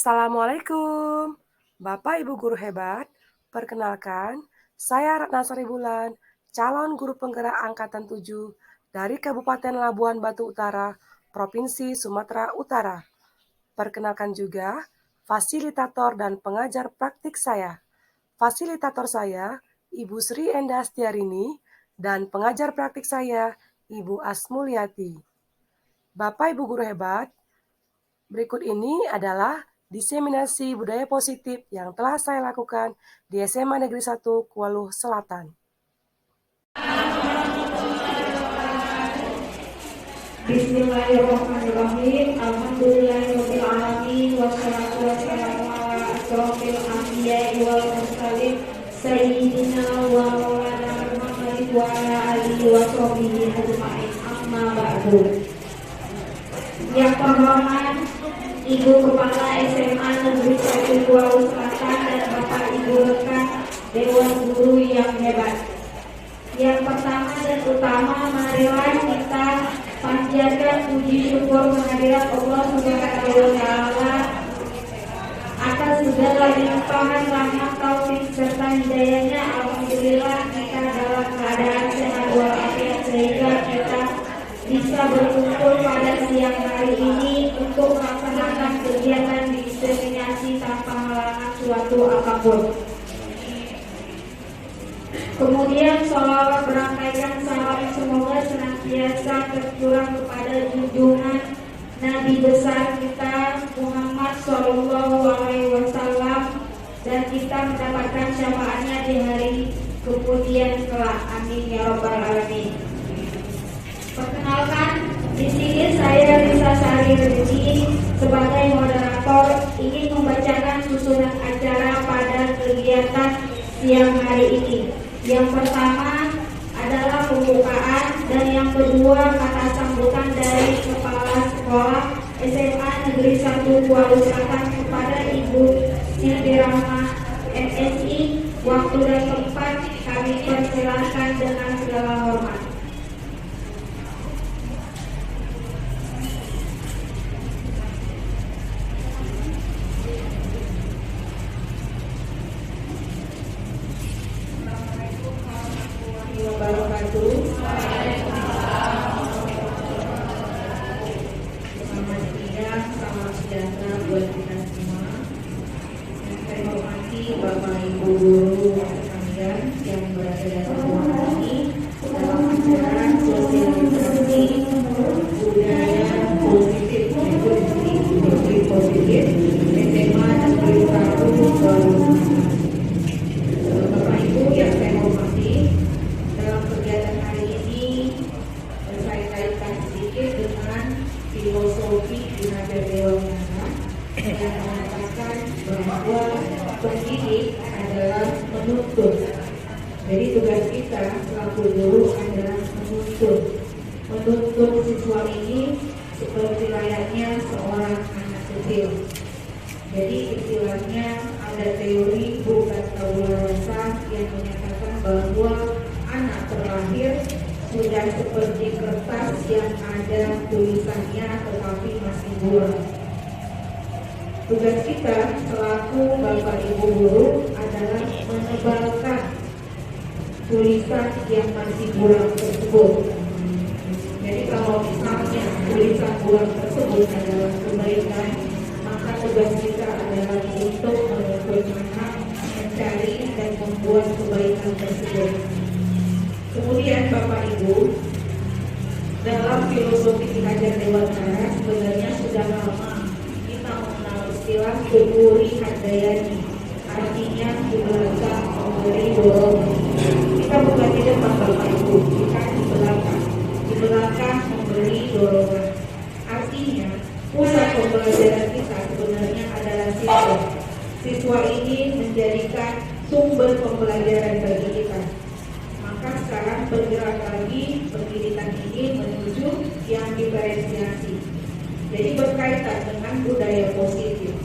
Assalamualaikum, Bapak Ibu guru hebat. Perkenalkan, saya Ratna Sari Bulan, calon guru penggerak angkatan 7 dari Kabupaten Labuan Batu Utara, Provinsi Sumatera Utara. Perkenalkan juga fasilitator dan pengajar praktik saya. Fasilitator saya, Ibu Sri Endastiarini, dan pengajar praktik saya, Ibu Asmulyati. Bapak Ibu guru hebat, berikut ini adalah diseminasi budaya positif yang telah saya lakukan di SMA Negeri 1 Kuala Selatan. Bismillahirrahmanirrahim. Alhamdulillahirabbil alamin wassalatu wassalamu ala asyrofil anbiya'i wal mursalin sayyidina wa maulana Muhammadin wa ala alihi wa sahbihi ajma'in. Amma ba'du. Yang terhormat Ibu Kepala SMA Negeri 1 Kuala Selatan dan Bapak Ibu rekan Dewan Guru yang hebat. Yang pertama dan utama, marilah kita panjatkan puji syukur kehadirat Allah Subhanahu wa Ta'ala atas segala limpahan rahmat taufik serta hidayahnya. Alhamdulillah kita dalam keadaan sehat walafiat sehingga kita bisa berkumpul pada siang hari ini untuk melaksanakan kegiatan diseminasi tanpa halangan suatu apapun. Kemudian sholawat berangkaikan salam semoga senantiasa tercurah kepada junjungan Nabi besar kita Muhammad SAW dan kita mendapatkan syafaatnya di hari kemudian kelak. Amin ya rabbal alamin. Perkenalkan, di sini saya Risa Sari Rezeki sebagai moderator ingin membacakan susunan acara pada kegiatan siang hari ini. Yang pertama adalah pembukaan dan yang kedua kata sambutan dari Kepala Sekolah SMA Negeri 1 Kuala Selatan kepada Ibu Siti Rahma MSI. Waktu dan tempat kami persilahkan dengan segala hormat. Selamat siang, salam sejahtera buat kita semua. Yang saya hormati Bapak Ibu guru sekalian yang berada dalam ruangan ini dalam acara sosialisasi budaya positif SMA Negeri 1 Kuala Selatan. Bapak Ibu yang saya hormati, dalam kegiatan hari ini saya kaitkan sedikit dengan filosofi Binaga Dewangara yang mengatakan bahwa pendidik adalah menuntut. Jadi tugas kita selaku guru adalah menuntut siswa ini seperti layaknya seorang anak kecil. Jadi istilahnya ada teori bukan tabula rasa yang menyatakan bahwa anak terlahir sudah seperti kertas yang ada tulisannya tetapi masih buram. Tugas kita selaku Bapak Ibu guru adalah menebalkan tulisan yang masih buram tersebut. Jadi kalau misalnya tulisan buram tersebut adalah kebaikan, maka tugas kita adalah untuk bagaimana mencari dan membuat kebaikan tersebut. Kemudian Bapak Ibu, dalam filosofi Binaga Dewangara sebenarnya sudah lama kita mengenal istilah Keburi Handayani, artinya di belakang memberi dorongan. Kita bukan di depan Bapak Ibu, kita di belakang memberi dorongan. Artinya pusat pembelajaran kita sebenarnya adalah siswa. Siswa ini menjadikan sumber pembelajaran bagi kita. Maka sekarang bergerak lagi pendidikan ini menuju yang diferensiasi. Jadi berkaitan dengan budaya positif.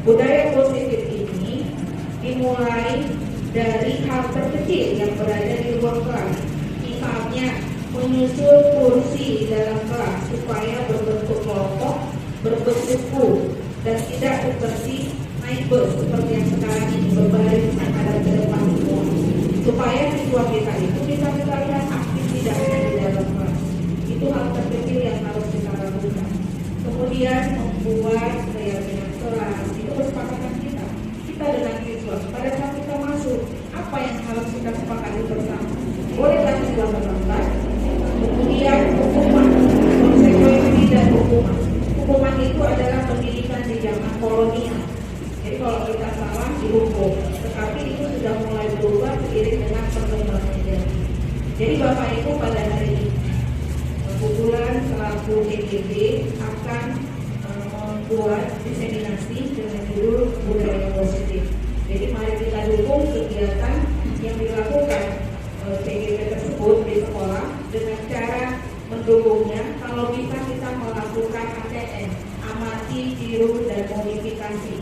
Budaya positif ini dimulai dari hal terkecil yang berada di ruang kelas. Misalnya menyusun kursi dalam kelas supaya berbentuk kelompok, berbentuk U. dan tidak seperti naik bus seperti yang sekarang ini berbaris ada ke depan semua, supaya siswa kita itu bisa terlihat aktif tidak hanya di dalam kelas. Itu hal terkecil yang harus kita lakukan. Kemudian membuat keyakinan kelas itu kesepakatan kita dengan siswa. Pada saat kita masuk, apa yang harus kita sepakati bersama? Bolehlah siswa menonton. Kemudian hukuman, konsekuensi dan hukuman. Hukuman itu adalah pendidikan di zaman kolonial. Jadi kalau kita salah dihukum, tetapi itu sudah mulai berubah seiring dengan perkembangan zaman. Jadi Bapak Ibu pada hari ini kebetulan selaku DPD akan membuat diseminasi dengan judul budaya positif. Jadi mari kita dukung kegiatan yang dilakukan PGP tersebut di sekolah dengan cara mendukungnya. Kalau bisa kita melakukan ATM, amati, tiru, dan modifikasi.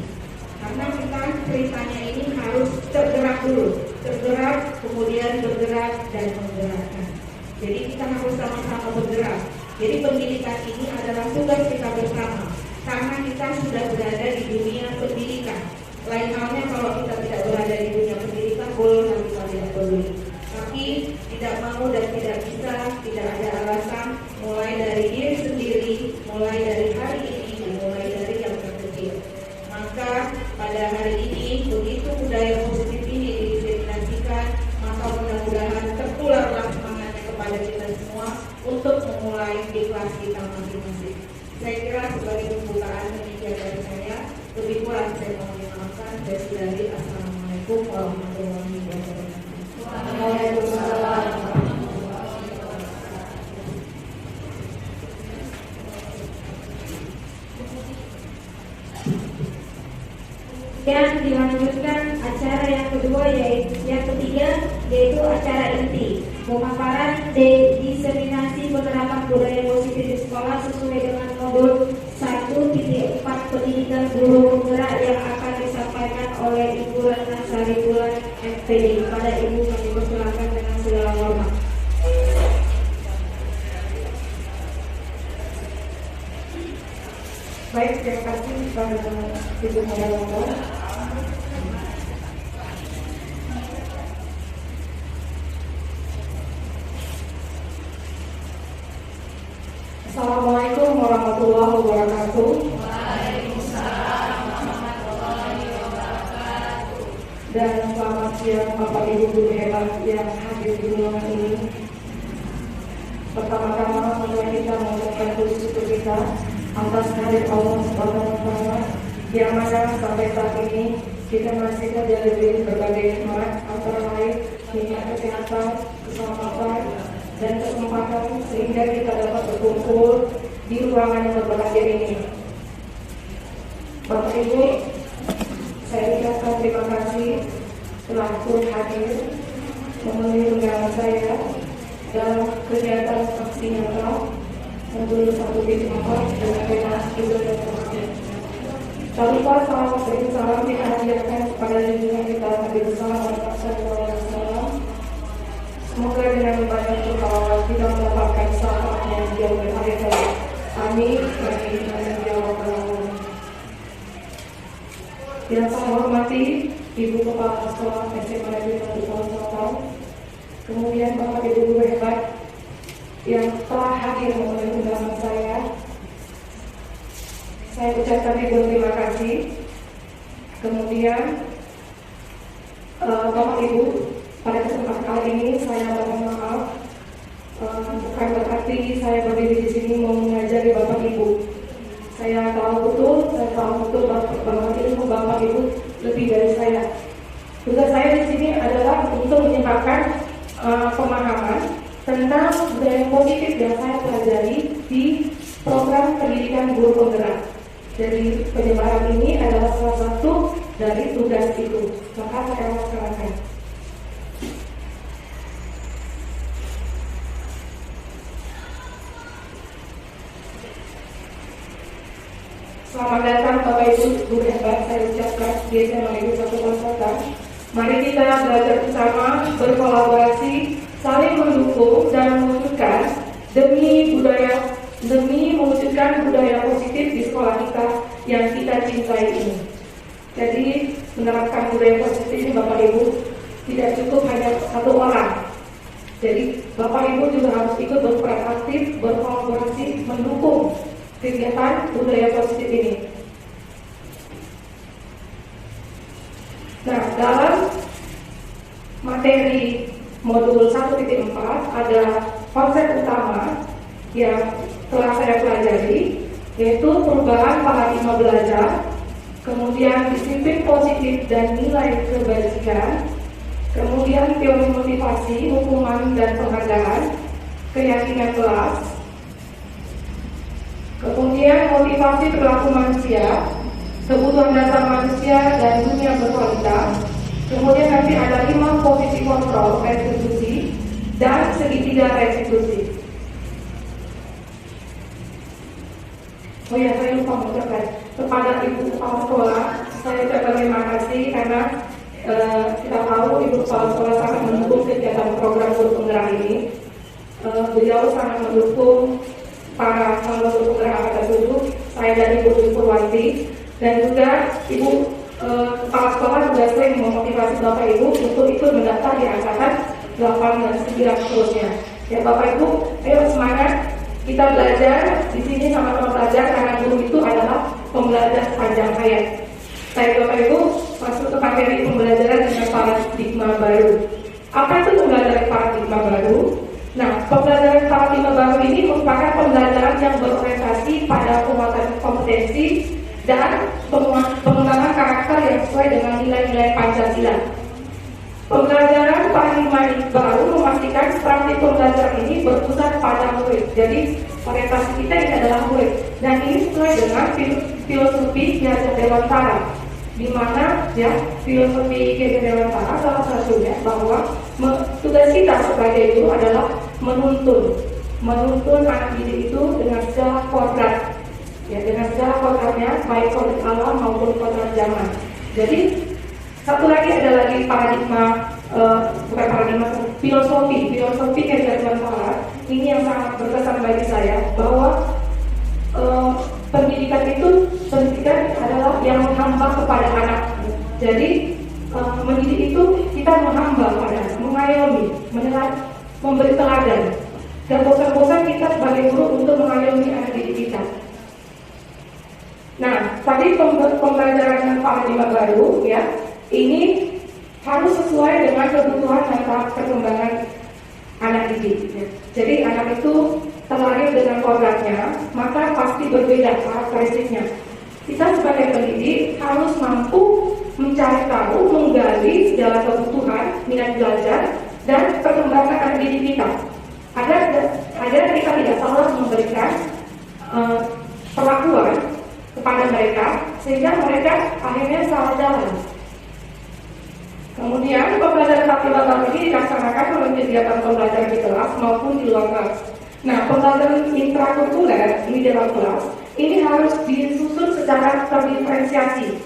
Karena kita ceritanya ini harus tergerak dulu, tergerak, kemudian bergerak dan menggerakkan. Jadi kita harus sama-sama bergerak. Jadi pendidikan ini adalah tugas kita bersama, karena kita sudah berada di dunia pendidikan. Lain halnya kalau kita tidak berada di dunia pendidikan, boleh kita tidak peduli. Tapi tidak mau dan tidak bisa, tidak ada alasan, mulai dari diri sendiri, mulai dari hari ini, dan mulai dari yang terkecil. Maka pada hari ini, begitu budaya positif ini didiseminasikan, maka mudah-mudahan tertularlah semangatnya kepada kita semua untuk memulai di kelas kita masing-masing. Saya kira sebagai pembukaan demikian dari saya. Lebih kurang saya mohon dimaafkan. Saya sudahi. Assalamualaikum warahmatullahi wabarakatuh. Waalaikumsalam. Dan dilanjutkan acara yang kedua yang ketiga yaitu acara inti pemaparan diseminasi penerapan budaya positif di sekolah sesuai dengan modul 1.4 pendidikan guru penggerak yang akan disampaikan oleh Ibu Ratna Saribulan MPD. Pada Ibu kami persilakan dengan segala hormat. Baik, terima kasih kepada Ibu Moderator. Assalamualaikum warahmatullahi wabarakatuh. Waalaikumsalam warahmatullahi wabarakatuh. Dan selamat siang Bapak Ibu guru hebat yang hadir di ruangan ini. Pertama-tama marilah kita mengucapkan puji syukur kita atas kehadiran Allah Subhanahu wa Ta'ala yang mana sampai saat ini kita masih terjalin berbagai nikmat, antara lain nikmat kesehatan, keselamatan, dan kesempatan sehingga kita dapat berkumpul di ruangan yang berbahagia ini. Bapak Ibu, saya ucapkan terima kasih telah turut hadir memenuhi undangan saya dalam kegiatan aksi nyata modul 1.4 dengan tema Ibu dan Keluarga. Tak lupa salam kita hadirkan kepada junjungan kita Nabi besar Muhammad SAW. Semoga dengan banyak berdoa kita mendapatkan syafaat yang jauh berharga. Amin. Amin. Ya Rabbal Alamin. Yang saya hormati Ibu Kepala Sekolah SMA Negeri 1 Selatan, kemudian Bapak Ibu guru hebat yang telah hadir memenuhi undangan saya ucapkan ribuan terima kasih. Kemudian Bapak Ibu, pada kesempatan kali ini saya mohon maaf, bukan berarti saya berdiri di sini mau mengajari Bapak Ibu. Saya tahu betul bahwa ilmu Bapak Ibu lebih dari saya. Tugas saya di sini adalah untuk menyebarkan pemahaman tentang budaya positif yang saya pelajari di program pendidikan guru penggerak. Jadi penyebaran ini adalah salah satu dari tugas itu. Maka saya laksanakan. Selamat datang Bapak Ibu guru hebat, saya ucapkan di SMA Negeri 1 Selatan. Mari kita belajar bersama, berkolaborasi, saling mendukung dan mewujudkan demi mewujudkan budaya positif di sekolah kita yang kita cintai ini. Jadi menerapkan budaya positif ini Bapak Ibu tidak cukup hanya satu orang. Jadi Bapak Ibu juga harus ikut berperan aktif, berkolaborasi, mendukung kegiatan budaya positif ini. Nah, dalam materi modul 1.4 ada konsep utama yang telah saya pelajari, yaitu perubahan paradigma belajar, kemudian disiplin positif dan nilai kebajikan, kemudian teori motivasi, hukuman dan penghargaan, keyakinan kelas, kemudian motivasi perilaku manusia, kebutuhan dasar manusia dan dunia berkualitas, kemudian nanti ada 5 posisi kontrol restitusi dan segitiga restitusi. Oh ya, saya lupa mengucapkan kepada Ibu Kepala Sekolah, saya ucapkan terima kasih karena kita tahu Ibu Kepala Sekolah sangat mendukung kegiatan program guru penggerak ini. Beliau sangat mendukung para guru penggerak angkatan 7, saya dan Ibu Purwanti, dan juga Ibu Kepala Sekolah juga sering memotivasi Bapak Ibu untuk ikut mendaftar di angkatan 8 dan 9 seterusnya. Ya Bapak Ibu, ayo semangat. Kita belajar di sini sama-sama belajar karena guru itu adalah pembelajar sepanjang hayat. Baik Bapak Ibu, masuk ke materi pembelajaran dengan paradigma baru. Apa itu pembelajaran paradigma baru? Nah, pembelajaran paradigma baru ini merupakan pembelajaran yang berorientasi pada penguatan kompetensi dan pengembangan karakter yang sesuai dengan nilai-nilai Pancasila. Pembelajaran paradigma baru memastikan strategi pembelajaran ini berpusat pada murid. Jadi orientasi kita ini adalah murid, dan ini sesuai dengan filosofi Ki Hajar Dewantara, di mana ya filosofi Ki Hajar Dewantara salah satunya bahwa tugas kita sebagai guru adalah menuntun anak didik itu dengan segala kodrat, ya dengan segala kodratnya, baik kodrat alam maupun kodrat zaman. Jadi satu lagi ada lagi paradigma, bukan paradigma, filosofi Ki Hajar Dewantara. Ini yang sangat berkesan bagi saya, bahwa pendidikan adalah yang menghamba kepada anak. Jadi mendidik itu kita menghamba pada anak, mengayomi, memberi teladan. Dan bosan-bosan kita sebagai guru untuk mengayomi anak didik kita. Nah, tadi pembelajaran paradigma baru ya, ini harus sesuai dengan kebutuhan dan tahap perkembangan anak didik. Ya. Jadi anak itu terlahir dengan kodratnya, maka pasti berbeda karakteristiknya. Kita sebagai pendidik harus mampu mencari tahu, menggali segala kebutuhan, minat belajar, dan perkembangan anak didik kita. Agar kita tidak salah memberikan perlakuan kepada mereka, sehingga mereka akhirnya salah jalan. Kemudian pembelajaran paradigma baru ini dilaksanakan melalui kegiatan pembelajaran di kelas maupun di luar kelas. Nah, pembelajaran intrakurikuler di dalam kelas ini harus disusun secara terdiferensiasi,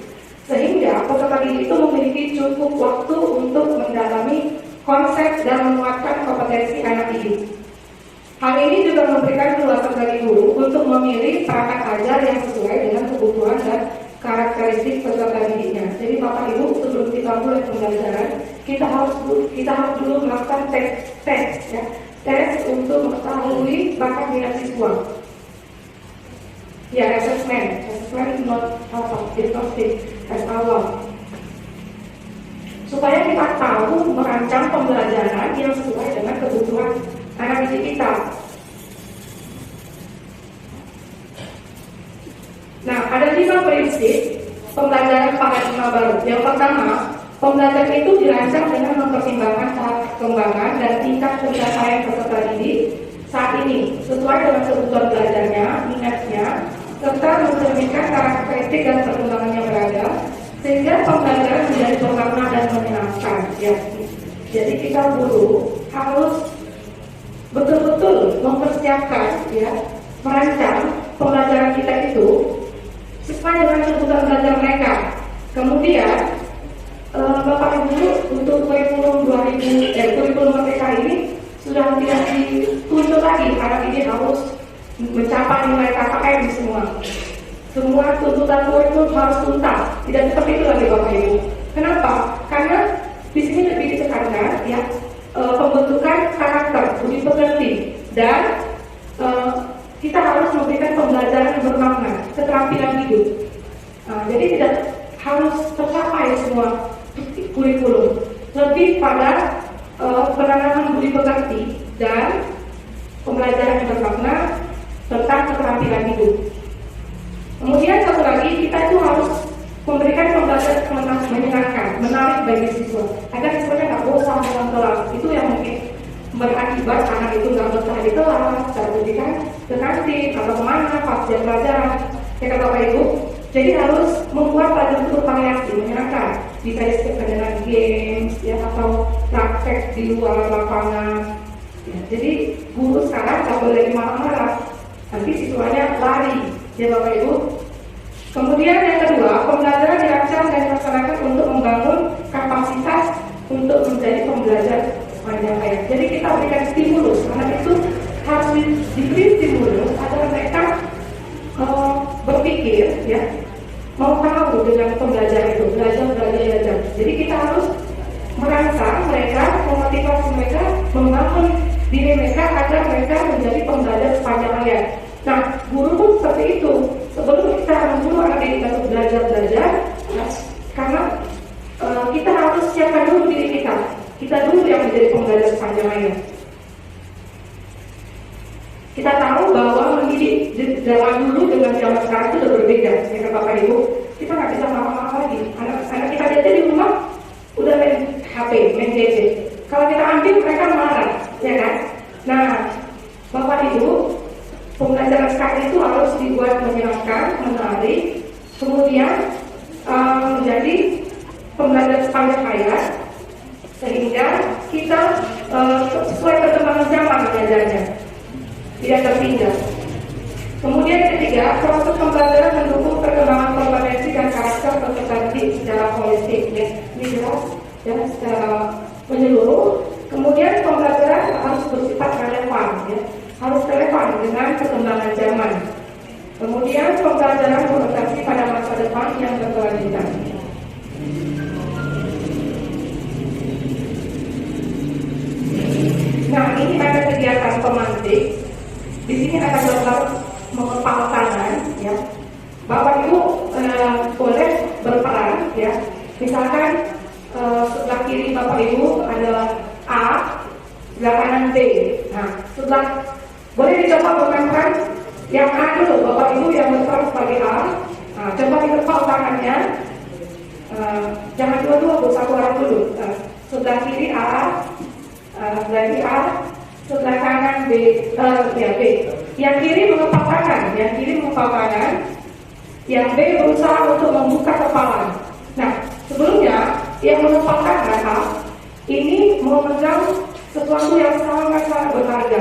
sehingga peserta didik itu memiliki cukup waktu untuk mendalami konsep dan menguatkan kompetensi anak didik. Hal ini juga memberikan keluasan bagi guru untuk memilih perangkat ajar yang sesuai dengan kebutuhan dan karakteristik peserta didiknya. Jadi Bapak Ibu, sebelum kita mulai pembelajaran, kita harus dulu melakukan tes ya. Tes untuk mengetahui bakat minat siswa. Ya, assessment is not diagnostic, tes awal. Supaya kita tahu merancang pembelajaran yang sesuai dengan kebutuhan anak didik kita. Nah, ada 5 prinsip pembelajaran paradigma baru. Yang pertama, pembelajaran itu dirancang dengan mempertimbangkan tahap perkembangan dan tingkat pencapaian peserta didik saat ini sesuai dengan kebutuhan belajarnya, minatnya, serta mencerminkan karakteristik dan perkembangan yang beragam, sehingga pembelajaran menjadi bermakna dan menyenangkan. Ya. Jadi kita guru harus betul-betul mempersiapkan, ya, merancang pembelajaran kita itu sesuai dengan kebutuhan belajar mereka. Kemudian Bapak Ibu untuk kurikulum Merdeka ini sudah tidak dituntut lagi, anak ini harus mencapai nilai KKM semua. semua tuntutan kurikulum harus tuntas. Tidak seperti itu lagi Bapak Ibu. Kenapa? Karena di sini lebih ditekankan ya pembentukan karakter, budi pekerti, dan kita harus memberikan pembelajaran yang bermakna, keterampilan hidup. Jadi tidak harus tercapai semua kurikulum, lebih pada penanaman budi pekerti dan pembelajaran yang bermakna tentang keterampilan hidup. Kemudian satu lagi, kita itu harus memberikan pembelajaran menyenangkan, menarik bagi siswa, agar siswanya nggak bosan dalam kelas. Itu yang mungkin berakibat anak itu nggak betah di kelas, terjadikan ke kantin atau kemana pas jam pelajaran. Ya kan Bapak Ibu. Jadi harus membuat pelajaran itu bervariasi, menyenangkan. Bisa disebutkan dengan games, ya atau praktek di luar lapangan. Ya, jadi guru sekarang nggak boleh marah-marah, nanti siswanya lari, ya Bapak Ibu. Kemudian yang kedua, pembelajaran dirancang dan dilaksanakan untuk membangun kapasitas untuk menjadi pembelajar sepanjang hayat. Jadi kita berikan stimulus, anak itu harus diberi stimulus agar mereka berpikir, ya, mau tahu dengan pembelajaran itu, belajar. Jadi kita harus merangsang mereka, memotivasi mereka, membangun diri mereka agar mereka menjadi pembelajar sepanjang hayat. Nah, guru pun seperti itu. Sebelum kita membunuh anak didik untuk belajar, karena kita harus siapkan dulu diri kita. Kita dulu yang menjadi pembelajar sepanjang hayat. Kita tahu bahwa mendidik zaman dulu dengan zaman sekarang itu sudah berbeda, ya kan Bapak Ibu. Kita nggak bisa marah-marah lagi. Anak kita aja di rumah udah main HP, main gadget. Kalau kita ambil mereka marah, ya kan? Nah, Bapak Ibu, pembelajaran sekarang itu harus dibuat menyenangkan, menarik, kemudian menjadi pembelajaran sepanjang hayat, sehingga kita sesuai perkembangan zaman mengajarnya, tidak tertinggal. Kemudian ketiga, proses pembelajaran mendukung perkembangan kompetensi dan karakter peserta didik secara holistik. Ya, ini jelas ya, secara menyeluruh. Kemudian pembelajaran harus bersifat relevan, ya, harus relevan dengan perkembangan zaman. Kemudian pembelajaran berorientasi pada masa depan yang berkelanjutan. Nah, ini ada kegiatan pemantik. Di sini ada gambar mengepal tangan, ya. Bapak Ibu boleh berperan, ya. Misalkan sebelah kiri Bapak Ibu adalah A, sebelah kanan B. Nah, boleh dicoba berperan yang A dulu, Bapak Ibu yang berperan sebagai A. Nah, coba dikepal tangannya. Jangan dua-dua, satu orang dulu. Sebelah kiri A, sebelah kiri A, sebelah kanan B, ya B. Yang kiri mengepal tangan, yang B berusaha untuk membuka kepala. Nah, sebelumnya yang mengepal tangan ini memegang sesuatu yang sangat-sangat berharga.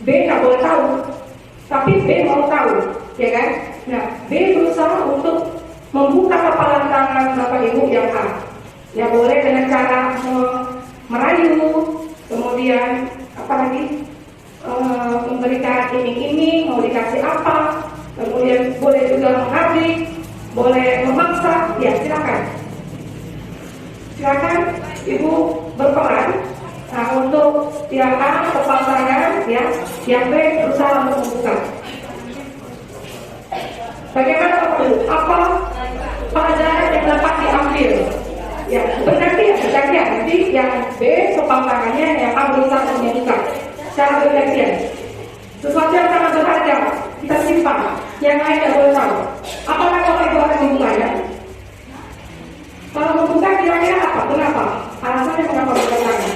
B nggak boleh tahu, tapi B mau tahu, ya kan? Nah, B berusaha untuk membuka kepala tangan Bapak Ibu yang A. Ya boleh dengan cara merayu, kemudian apa lagi? Memberikan iming-iming, mau dikasih apa, kemudian boleh juga menghardik, boleh memaksa, ya silakan Ibu berperan. Nah, untuk yang A kepala tangan, ya, yang B berusaha untuk membuka. Bagaimana Bapak Ibu? Apa pelajaran yang dapat diambil? Ya, bergantian. Nanti yang B kepala tangannya, yang A berusaha untuk membuka. Secara bergantian. Sesuatu yang sangat berharga kita simpan, yang lain tidak boleh tahu. Apakah Bapak Ibu akan membukanya? Kalau membuka kira-kira apa? Kenapa? Alasannya kenapa buka tangan?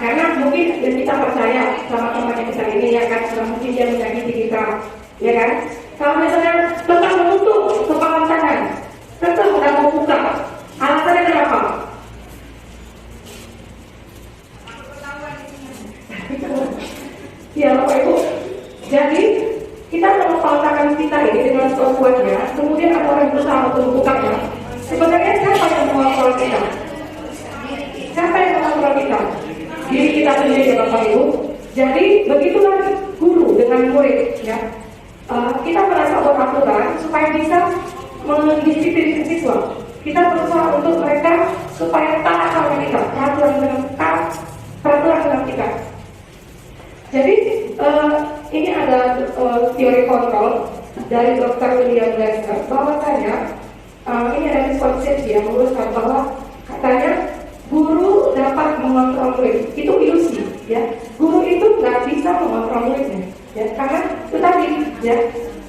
Karena mungkin dan kita percaya sama teman kita ini, ya kan, karena mungkin dia menyakiti kita, ya kan? Kalau misalnya tetap menutup kepala tangan, tetap tidak mau buka, alasannya kenapa? Ya Bapak Ibu, jadi kita mengepal tangan kita ini dengan sekuatnya, kemudian ada orang berusaha untuk membukanya. Sebenarnya siapa yang mengontrol kita? Siapa yang mengontrol kita? Diri kita sendiri, ya Bapak Ibu. Jadi begitulah dengan murid, ya. Kita merasa buat aturan supaya bisa mendisiplinkan siswa. Kita berusaha untuk mereka supaya taat sama kita, peraturan dengan kita. Jadi ini ada teori kontrol dari Dr. William Glasser, bahwasanya ini ada miskonsepsi yang meluruskan bahwa katanya guru dapat mengontrol murid. Itu ilusi, ya. Guru itu nggak bisa mengontrol muridnya, ya, karena itu tadi, ya,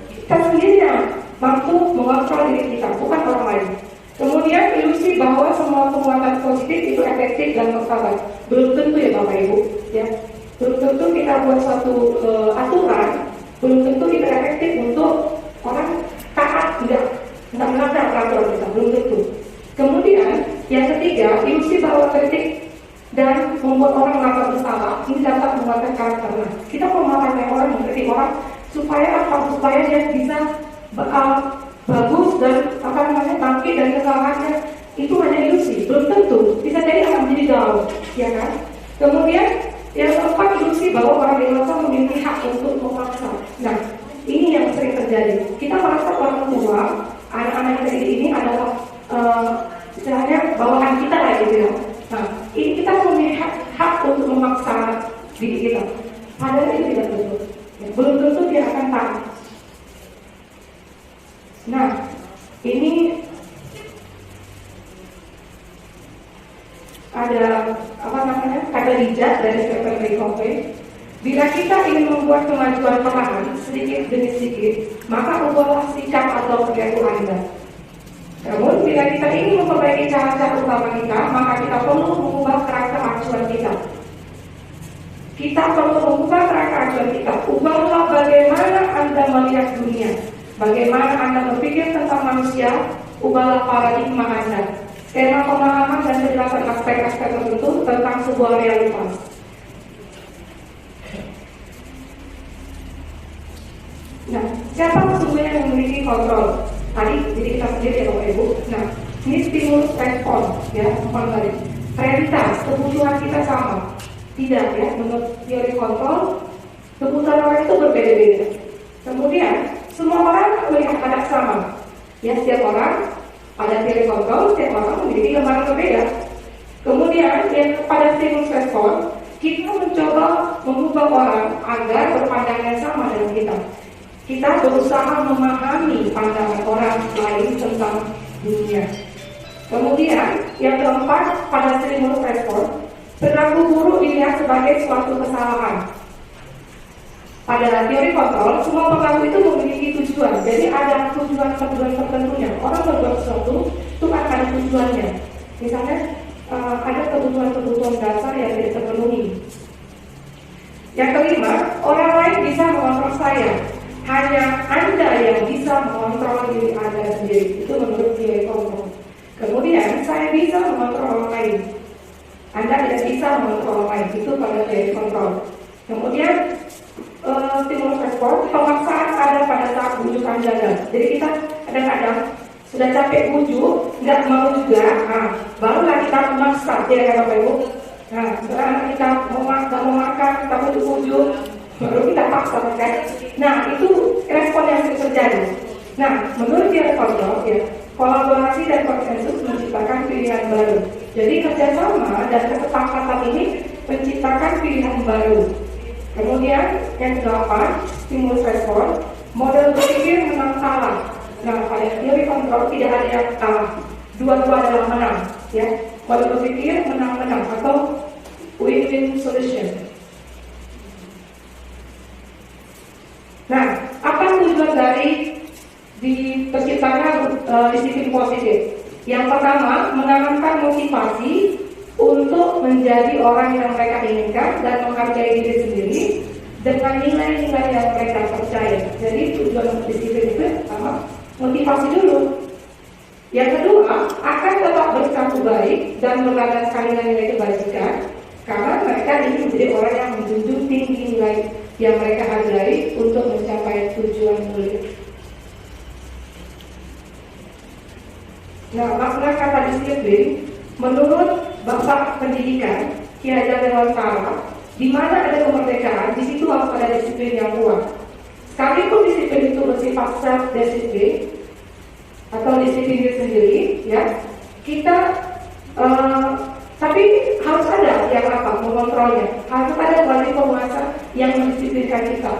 kita sendiri yang mampu mengontrol diri kita, bukan orang lain. Kemudian ilusi bahwa semua penguatan positif itu efektif dan bersahabat. Belum tentu, ya Bapak Ibu, ya. Belum tentu kita buat suatu aturan, belum tentu itu efektif untuk orang taat, tidak melanggar peraturan kita, belum tentu. Kemudian yang ketiga, ilusi bahwa kritik dan membuat orang merasa bersalah ini dapat menguatkan karakter. Nah, kita memakai orang mengkritik orang supaya apa? Supaya dia bisa bagus dan bangkit dari kesalahannya. Itu hanya ilusi, belum tentu. Bisa jadi akan menjadi down, ya kan? Kemudian yang keempat, ilusi bahwa orang dewasa memiliki hak untuk memaksa. Nah, ini yang sering terjadi. Kita merasa orang tua, anak-anak ini adalah istilahnya bawahan kita lah, gitu ya. Nah, ini kita memiliki hak untuk memaksa diri kita. Padahal itu tidak betul. Ya, belum tentu dia akan taat. Nah, ini ada kata bijak dari Stephen Covey. Bila kita ingin membuat kemajuan perlahan sedikit demi sedikit, maka ubahlah sikap atau perilaku Anda. Namun, bila kita ingin memperbaiki cara-cara utama kita, maka kita perlu mengubah karakter acuan kita. Kita perlu mengubah karakter acuan kita. Ubahlah bagaimana Anda melihat dunia, bagaimana Anda berpikir tentang manusia. Ubahlah paradigma Anda, skema pemahaman dan penjelasan aspek-aspek tertentu tentang sebuah realitas. Nah, siapa sesungguhnya yang memiliki kontrol? Tadi, jadi kita sendiri ya Bapak Ibu. Nah, ini stimulus respon, ya, tadi. Prioritas, kebutuhan kita sama. Tidak, ya, menurut teori kontrol, kebutuhan orang itu berbeda-beda. Kemudian, semua orang melihat anak sama. Ya, setiap orang, pada teori kontrol, setiap orang memiliki gambaran berbeda. Kemudian, yang pada stimulus respon, kita mencoba mengubah orang agar berpandangan sama dengan kita. Kita berusaha memahami pandangan orang lain tentang dunia. Kemudian, yang keempat, pada stimulus respon, perilaku buruk dilihat sebagai suatu kesalahan. Pada teori kontrol, semua perilaku itu memiliki tujuan. Jadi ada tujuan tertentunya. Orang berbuat sesuatu itu kan ada tujuannya. Misalnya ada kebutuhan dasar yang tidak terpenuhi. Yang kelima, orang lain bisa mengontrol saya. Hanya Anda yang bisa mengontrol diri Anda sendiri. Itu menurut teori kontrol. Kemudian, saya bisa mengontrol orang lain. Anda tidak bisa mengontrol orang lain. Itu pada teori kontrol. Kemudian, stimulus respon, pemaksaan ada pada saat bujukan gagal. Jadi kita kadang-kadang sudah capek bujuk, nggak mau juga, barulah kita memaksa, ya kan Bapak Ibu. Nah, setelah kita mau makan, kita bujuk, baru kita paksa, kan? Nah, itu respon yang terjadi. Nah, menurut teori kontrol, ya, kolaborasi dan konsensus menciptakan pilihan baru. Jadi kerjasama dan kesepakatan ini menciptakan pilihan baru. Kemudian yang ke-8, stimulus respon, model berpikir menang kalah. Nah, pada teori kontrol tidak ada yang kalah, dua-dua adalah menang, ya. Model berpikir menang-menang atau win-win solution. Nah, apa tujuan dari terciptakan disiplin positif? Yang pertama, menanamkan motivasi untuk menjadi orang yang mereka inginkan dan menghargai diri sendiri dengan nilai-nilai yang mereka percaya. Jadi tujuan disiplin itu pertama motivasi dulu. Yang kedua, akan tetap berlaku baik dan melandaskan nilai-nilai kebajikan karena mereka ingin menjadi orang yang menjunjung tinggi nilai yang mereka hargai untuk mencapai tujuan mulia. Nah, makna kata disiplin menurut Bapak Pendidikan Ki Hajar Dewantara, di mana ada kemerdekaan, di situ harus ada disiplin yang kuat. Sekalipun disiplin itu bersifat self disiplin atau disiplin diri sendiri, ya, kita tapi harus ada yang mengontrolnya. Harus ada wali penguasa yang mendisiplinkan kita.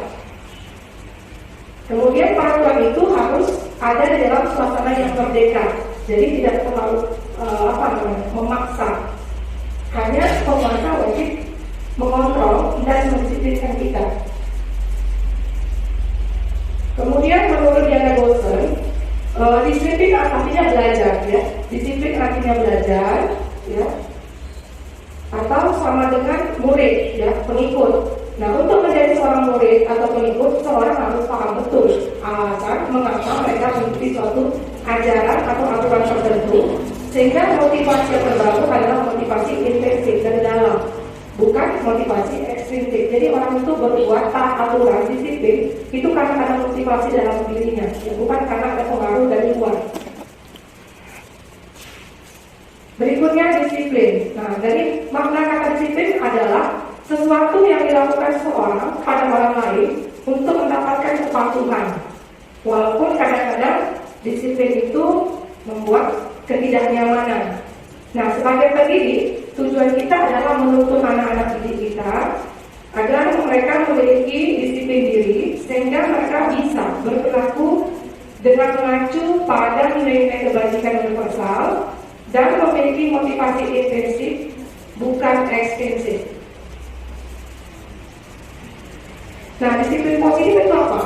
Kemudian peraturan itu harus ada di dalam suasana yang merdeka. Jadi tidak terlalu memaksa. Hanya penguasa wajib mengontrol dan mendisiplinkan kita. Kemudian menurut Diana Goshen, disiplin artinya belajar, ya. Disiplin artinya belajar, ya. Atau sama dengan murid, ya, pengikut. Nah, untuk menjadi seorang murid atau pengikut, seorang harus paham betul alasan mengapa mereka mengikuti suatu ajaran atau aturan tertentu, sehingga motivasi yang terbangun adalah motivasi intrinsik dari dalam, bukan motivasi ekstrinsik. Jadi orang itu berbuat taat aturan, disiplin, itu karena ada motivasi dalam dirinya, ya, bukan karena ada pengaruh dari luar. Berikutnya disiplin. Nah, dari makna kata disiplin adalah sesuatu yang dilakukan seseorang pada orang lain untuk mendapatkan kepatuhan. Walaupun kadang-kadang disiplin itu membuat ketidaknyamanan. Nah, sebagai pendidik, tujuan kita adalah menuntun anak-anak didik kita agar mereka memiliki disiplin diri sehingga mereka bisa berperilaku dengan mengacu pada nilai-nilai kebajikan universal dan memiliki motivasi intrinsik bukan ekstrinsik. Nah, disiplin positif itu apa?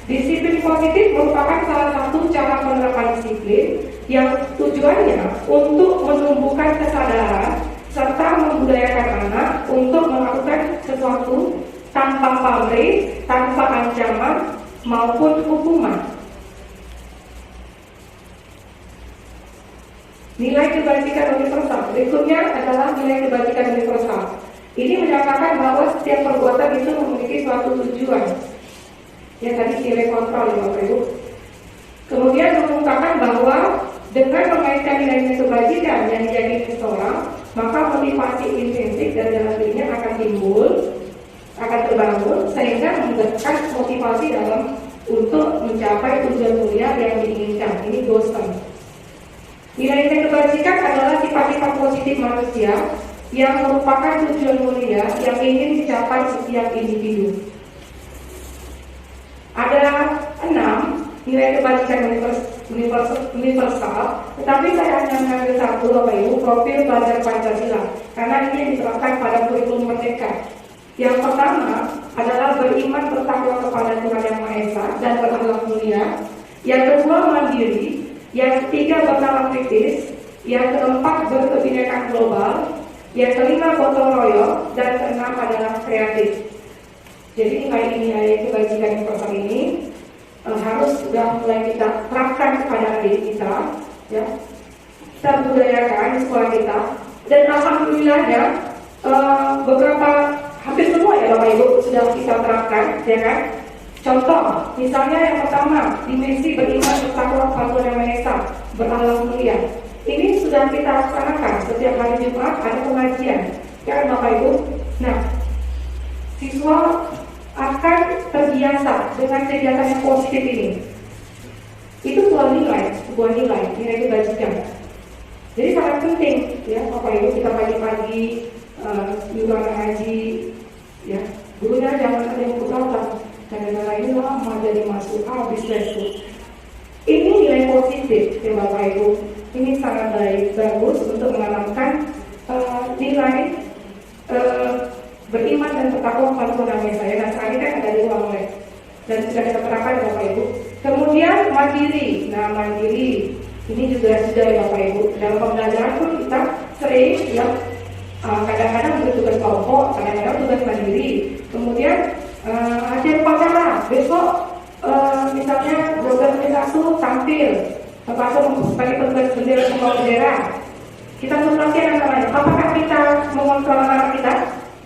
Disiplin positif merupakan salah satu cara penerapan disiplin yang tujuannya untuk menumbuhkan kesadaran serta membudayakan anak untuk melakukan sesuatu tanpa pamrih, tanpa ancaman maupun hukuman. Nilai kebajikan universal. Berikutnya adalah nilai kebajikan universal. Ini menyatakan bahwa setiap perbuatan itu memiliki suatu tujuan. Ya, tadi nilai kontrol, ya Bapak Ibu. Kemudian mengungkapkan bahwa dengan mengaitkan nilai kebajikan yang dijadikan seseorang, maka motivasi intrinsik dari dalam dirinya akan timbul, akan terbangun, sehingga menggerakkan motivasi dalam untuk mencapai tujuan mulia yang diinginkan. Ini Goshen. Nilai-nilai kebajikan adalah sifat-sifat positif manusia yang merupakan tujuan mulia yang ingin dicapai setiap individu. Ada 6 nilai kebajikan universal, tetapi saya hanya mengambil satu, Bapak Ibu, profil belajar Pancasila, karena ini yang diterapkan pada kurikulum Merdeka. Yang pertama adalah beriman bertakwa kepada Tuhan Yang Maha Esa dan berakhlak mulia. Yang kedua mandiri. Yang ketiga bernalar kritis. Yang keempat berkebinekaan global. Yang kelima gotong royong. Dan keenam adalah kreatif. Jadi nilai-nilai kebajikan universal ini harus sudah mulai kita terapkan kepada diri kita, ya. Kita budayakan di sekolah kita. Dan alhamdulillahnya beberapa, hampir semua ya Bapak Ibu sudah kita terapkan, ya kan? Contoh, misalnya yang pertama, dimensi beriman bertakwa kepada Tuhan Yang Maha Esa, berakhlak mulia. Ini sudah kita laksanakan setiap hari Jumat ada pengajian, ya kan Bapak Ibu? Nah, siswa akan terbiasa dengan kegiatan yang positif ini. Itu sebuah nilai kebajikan. Jadi sangat penting, ya Bapak Ibu, kita pagi-pagi juga ngaji, ya. Gurunya jangan ada yang berkata, karena ini lama jadi masuk habis lesku. Ini nilai positif, ya Bapak Ibu. Ini sangat bagus untuk menanamkan nilai beriman dan bertakwa kepada Tuhan Yang Maha Esa. Dan sekarang ini kan ada di ruang les dan sudah kita terapkan Bapak Ibu. Kemudian mandiri. Nah, mandiri ini juga sudah ya Bapak Ibu. Dalam pembelajaran pun kita sering, ya, kadang-kadang bertugas kelompok, kadang-kadang tugas mandiri. Kemudian ada upacara besok, misalnya organisasi tampil atau sebagai petugas bendera, pembawa bendera. Kita melakukan namanya. Apakah kita mengontrol anak kita?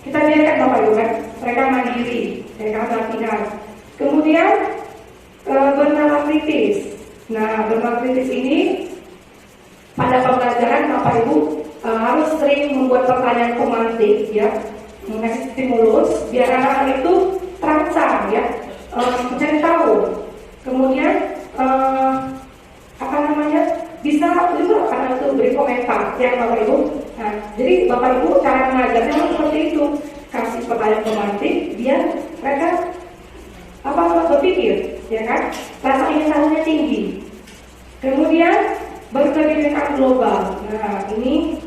Kita biarkan Bapak Ibu, kan? Mereka mandiri, mereka latihan. Kemudian bernalar kritis. Nah, bernalar kritis ini pada pembelajaran Bapak Ibu harus sering membuat pertanyaan pemantik, ya, mengasih stimulus biar anak-anak itu terangsang, ya. mencari tahu, kemudian bisa juga karena itu beri komentar ya Bapak Ibu. Nah, jadi Bapak Ibu cara mengajarnya seperti itu, kasih pertanyaan pemantik biar mereka berpikir, ya kan? Rasa ingin tahunya tinggi. Kemudian berkebinekaan global. Nah, ini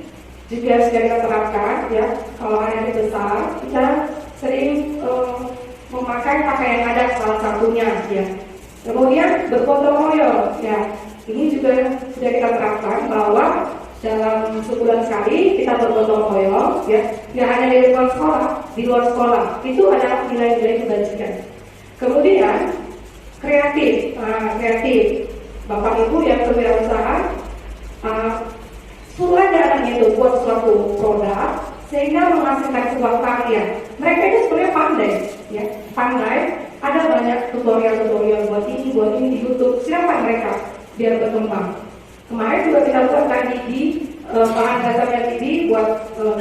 juga sudah kita terapkan ya. Kalau anak besar, kita sering memakai pakaian adat salah satunya ya. Kemudian bergotong royong ya. Ini juga sudah kita terapkan bahwa dalam sebulan sekali kita bergotong royong ya. Tidak hanya di luar sekolah, itu ada nilai-nilai kebajikan. Kemudian kreatif, Bapak Ibu yang berwirausaha, suruh aja anaknya itu buat suatu produk sehingga menghasilkan sebuah karya. Mereka itu sebenarnya pandai. Ada banyak tutorial buat ini di YouTube. Silakan mereka biar berkembang. Kemarin juga kita buat tadi di bahan dasarnya tadi buat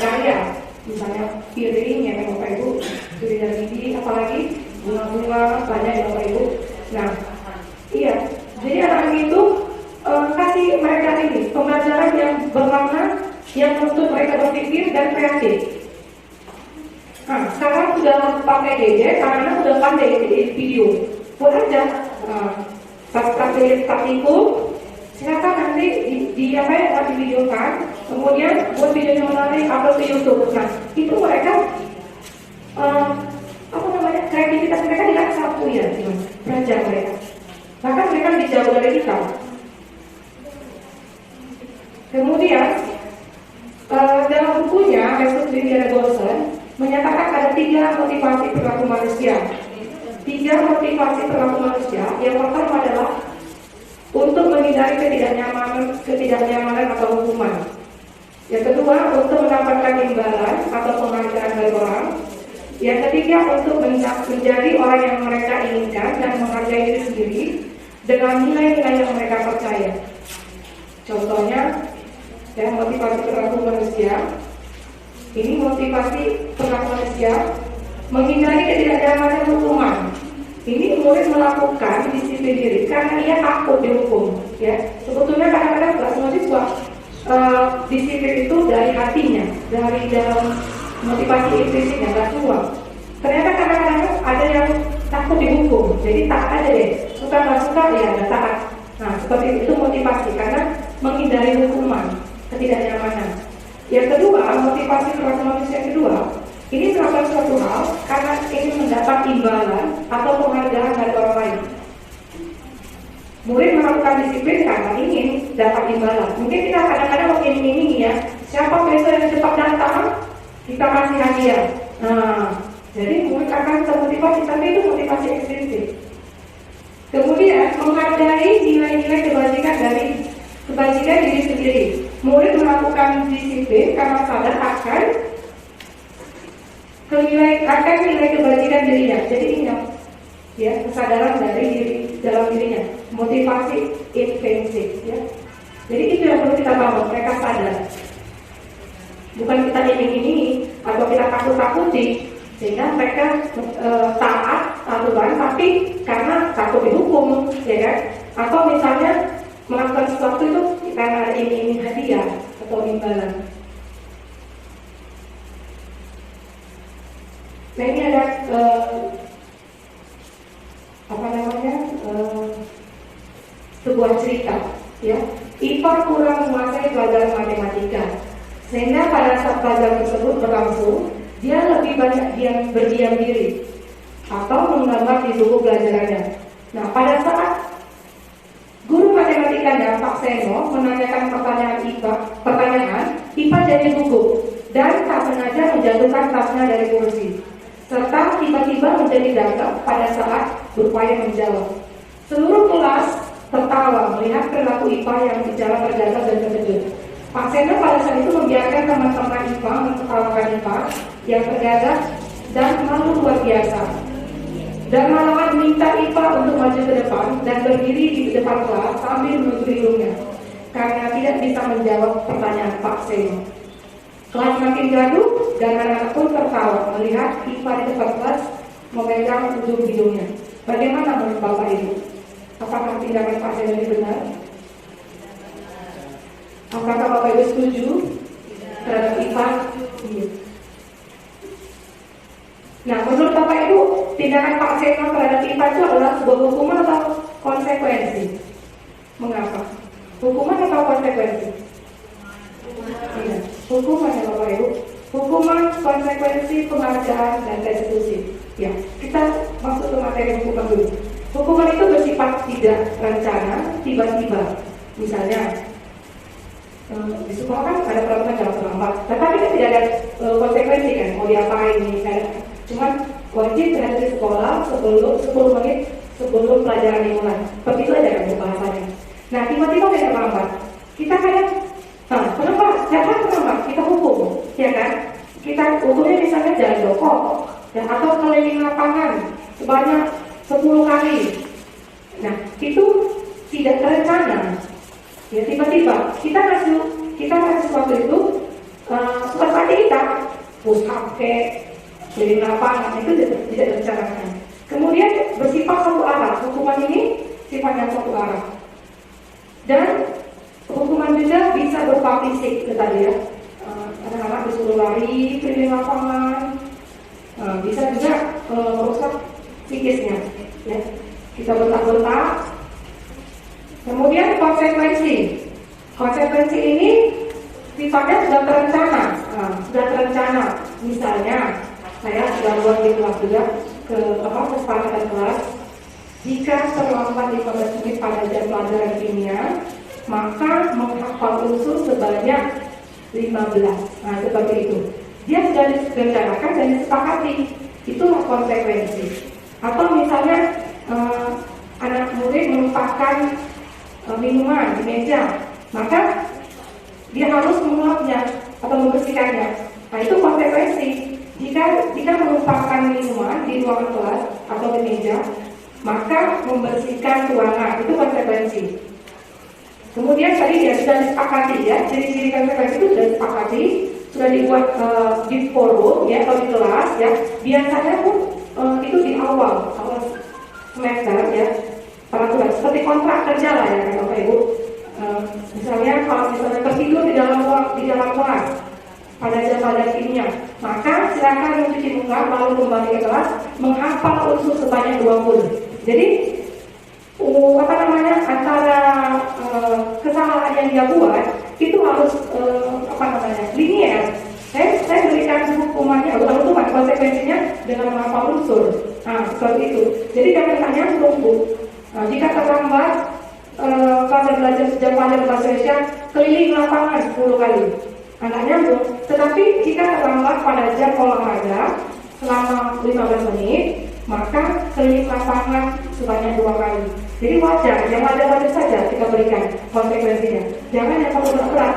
karya, misalnya piring ya Bapak Ibu, piring dari tadi, apalagi bunga-bunga banyak ya Bapak Ibu. Nah, iya. Jadi anak-anak itu kasih mereka ini pembelajaran yang bermakna, yang menuntut mereka berpikir dan kreatif. Nah, sekarang sudah pakai gadget, anak-anak sudah pandai edit video. Buat aja, pas praktikum, silakan nanti videokan, kemudian buat videonya menarik, upload ke YouTube. Nah, itu mereka kreativitas mereka tidak satu ya, belajar mereka. Bahkan mereka lebih jauh dari kita. Kemudian dalam bukunya Resus Liliana Golson menyatakan ada 3 motivasi perilaku manusia. 3 motivasi perilaku manusia. Yang pertama adalah untuk menghindari ketidaknyamanan atau hukuman. Yang kedua, untuk mendapatkan imbalan atau penghargaan dari orang. Yang ketiga, untuk menjadi orang yang mereka inginkan dan menghargai diri sendiri dengan nilai-nilai yang mereka percaya. Contohnya, motivasi perilaku manusia. Ini motivasi perilaku manusia menghindari ketidaknyamanan hukuman. Ini murid melakukan disiplin diri karena ia takut dihukum. Ya, sebetulnya kadang-kadang nggak semua siswa disiplin itu dari hatinya, dari dalam motivasi implisitnya, nggak semua. Ternyata kadang-kadang ada yang takut dihukum, jadi taat aja deh. Suka nggak suka ya nggak taat. Nah, seperti itu motivasi karena menghindari hukuman, ketidaknyamanan. Yang kedua, motivasi perilaku manusia yang kedua, ini melakukan suatu hal karena ingin mendapat imbalan atau penghargaan dari orang lain. Murid melakukan disiplin karena ingin dapat imbalan. Mungkin kita kadang-kadang mengiming-imingi ya, siapa besok yang cepat datang, kita kasih hadiah. Nah, jadi murid akan termotivasi, tapi itu motivasi ekstrinsi. Kemudian menghargai nilai-nilai kebajikan diri sendiri. Murid melakukan disiplin karena sadar akan nilai kebajikan dirinya. Jadi ingat, ya, kesadaran dari dalam dirinya, motivasi intrinsik. Ya. Jadi itu yang perlu kita bangun. Mereka sadar, bukan kita iming-imingi atau kita takut-takuti sehingga mereka taat aturan, tapi karena takut dihukum, ya kan? Atau misalnya melakukan sesuatu itu karena ada iming-iming hadiah atau imbalan. Nah, ini ada sebuah cerita, ya. Ipar kurang menguasai pelajaran matematika, sehingga pada saat pelajaran tersebut berlangsung, dia lebih banyak berdiam diri atau menggambar di buku pelajarannya. Nah, pada saat guru matematikanya Pak Seno menanyakan pertanyaan, Ipar jadi gugup dan tak sengaja menjatuhkan tasnya dari kursi, serta tiba-tiba menjadi gagap pada saat berupaya menjawab. Seluruh kelas tertawa melihat perilaku IPA yang bicara tergagap dan terkejut. Pak Seno pada saat itu membiarkan teman-teman IPA menertawakan IPA yang tergagap dan malu luar biasa. Dan malahan minta IPA untuk maju ke depan dan berdiri di depan kelas sambil menutup hidungnya karena tidak bisa menjawab pertanyaan Pak Seno. Kelas makin gaduh dan anak-anak pun tertawa melihat IPA di depan kelas memegang ujung hidungnya. Bagaimana menurut Bapak Ibu? Apakah tindakan Pak Sen ini benar? Apakah Bapak Ibu setuju terhadap IPA? Iya. Nah, menurut Bapak Ibu, tindakan Pak Seno terhadap IPA itu adalah sebuah hukuman atau konsekuensi? Mengapa? Hukuman atau konsekuensi? Iya, hukuman ya Bapak Ibu. Hukuman, konsekuensi, penghargaan, dan restitusi. Ya, kita masuk ke materi hukuman dulu. Hukuman itu bersifat tidak rencana, tiba-tiba. Misalnya, di sekolah kan ada peraturan jangan terlambat, tetapi kan tidak ada konsekuensi kan, mau diapain ini kan. Cuman wajib berada di sekolah sebelum 10 menit sebelum pelajaran dimulai. Seperti itu aja kan bahasanya. Nah, tiba-tiba kita terlambat. Kita kayak, kenapa? Jangan terlambat, kita hukum, ya kan? Kita hukumnya misalnya jalan jongkok, ya, atau keliling lapangan sebanyak 10 kali. Nah, itu tidak terencana. Ya, tiba-tiba kita ngasih waktu itu suka hati kita push up keliling lapangan, itu tidak terencanakan. Kemudian bersifat satu arah, hukuman ini sifatnya satu arah. Dan hukuman juga bisa berupa fisik, tadi ya. Anak-anak disuruh lari keliling lapangan, bisa juga merusak psikisnya, ya. Kita bentak-bentak. Kemudian konsekuensi ini sifatnya sudah terencana. Misalnya saya sudah buat di kelas juga kesepakatan kelas, jika terlambat 15 menit pada jam pelajaran kimia, maka menghafal unsur sebanyak 15. Nah, seperti itu. Dia sudah direncanakan dan disepakati. Itulah konsekuensi. Atau misalnya anak murid melupakan minuman di meja, maka dia harus menguapnya atau membersihkannya. Nah, itu konsekuensi. Jika melupakan minuman di ruangan kelas atau di meja, maka membersihkan ruangan, itu konsekuensi. Kemudian tadi ya sudah disepakati, ya, ciri-ciri konsekuensi itu sudah disepakati, sudah dibuat di forum, ya, atau di kelas, ya. Biasanya pun itu di awal semester, ya, peraturan seperti kontrak kerja lah, ya, kan Bapak Ibu. Misalnya kalau misalnya tertidur di dalam kelas pada jam pelajaran kimia, maka silakan mencuci muka lalu kembali ke kelas menghafal unsur sebanyak 20. Jadi antara kesalahan yang dia buat itu harus linear. Saya berikan hukumannya, bukan hukuman, konsekuensinya dengan menghafal unsur. Nah, seperti itu. Jadi jangan tanya tunggu. Jika terlambat jam pelajaran bahasa Indonesia, keliling lapangan 10 kali. Nggak nyambung. Tetapi jika terlambat pada jam olahraga selama 15 menit, maka keliling lapangan sebanyak 2 kali. Jadi wajar, yang wajar saja kita berikan konsekuensinya. Jangan yang terlalu berat.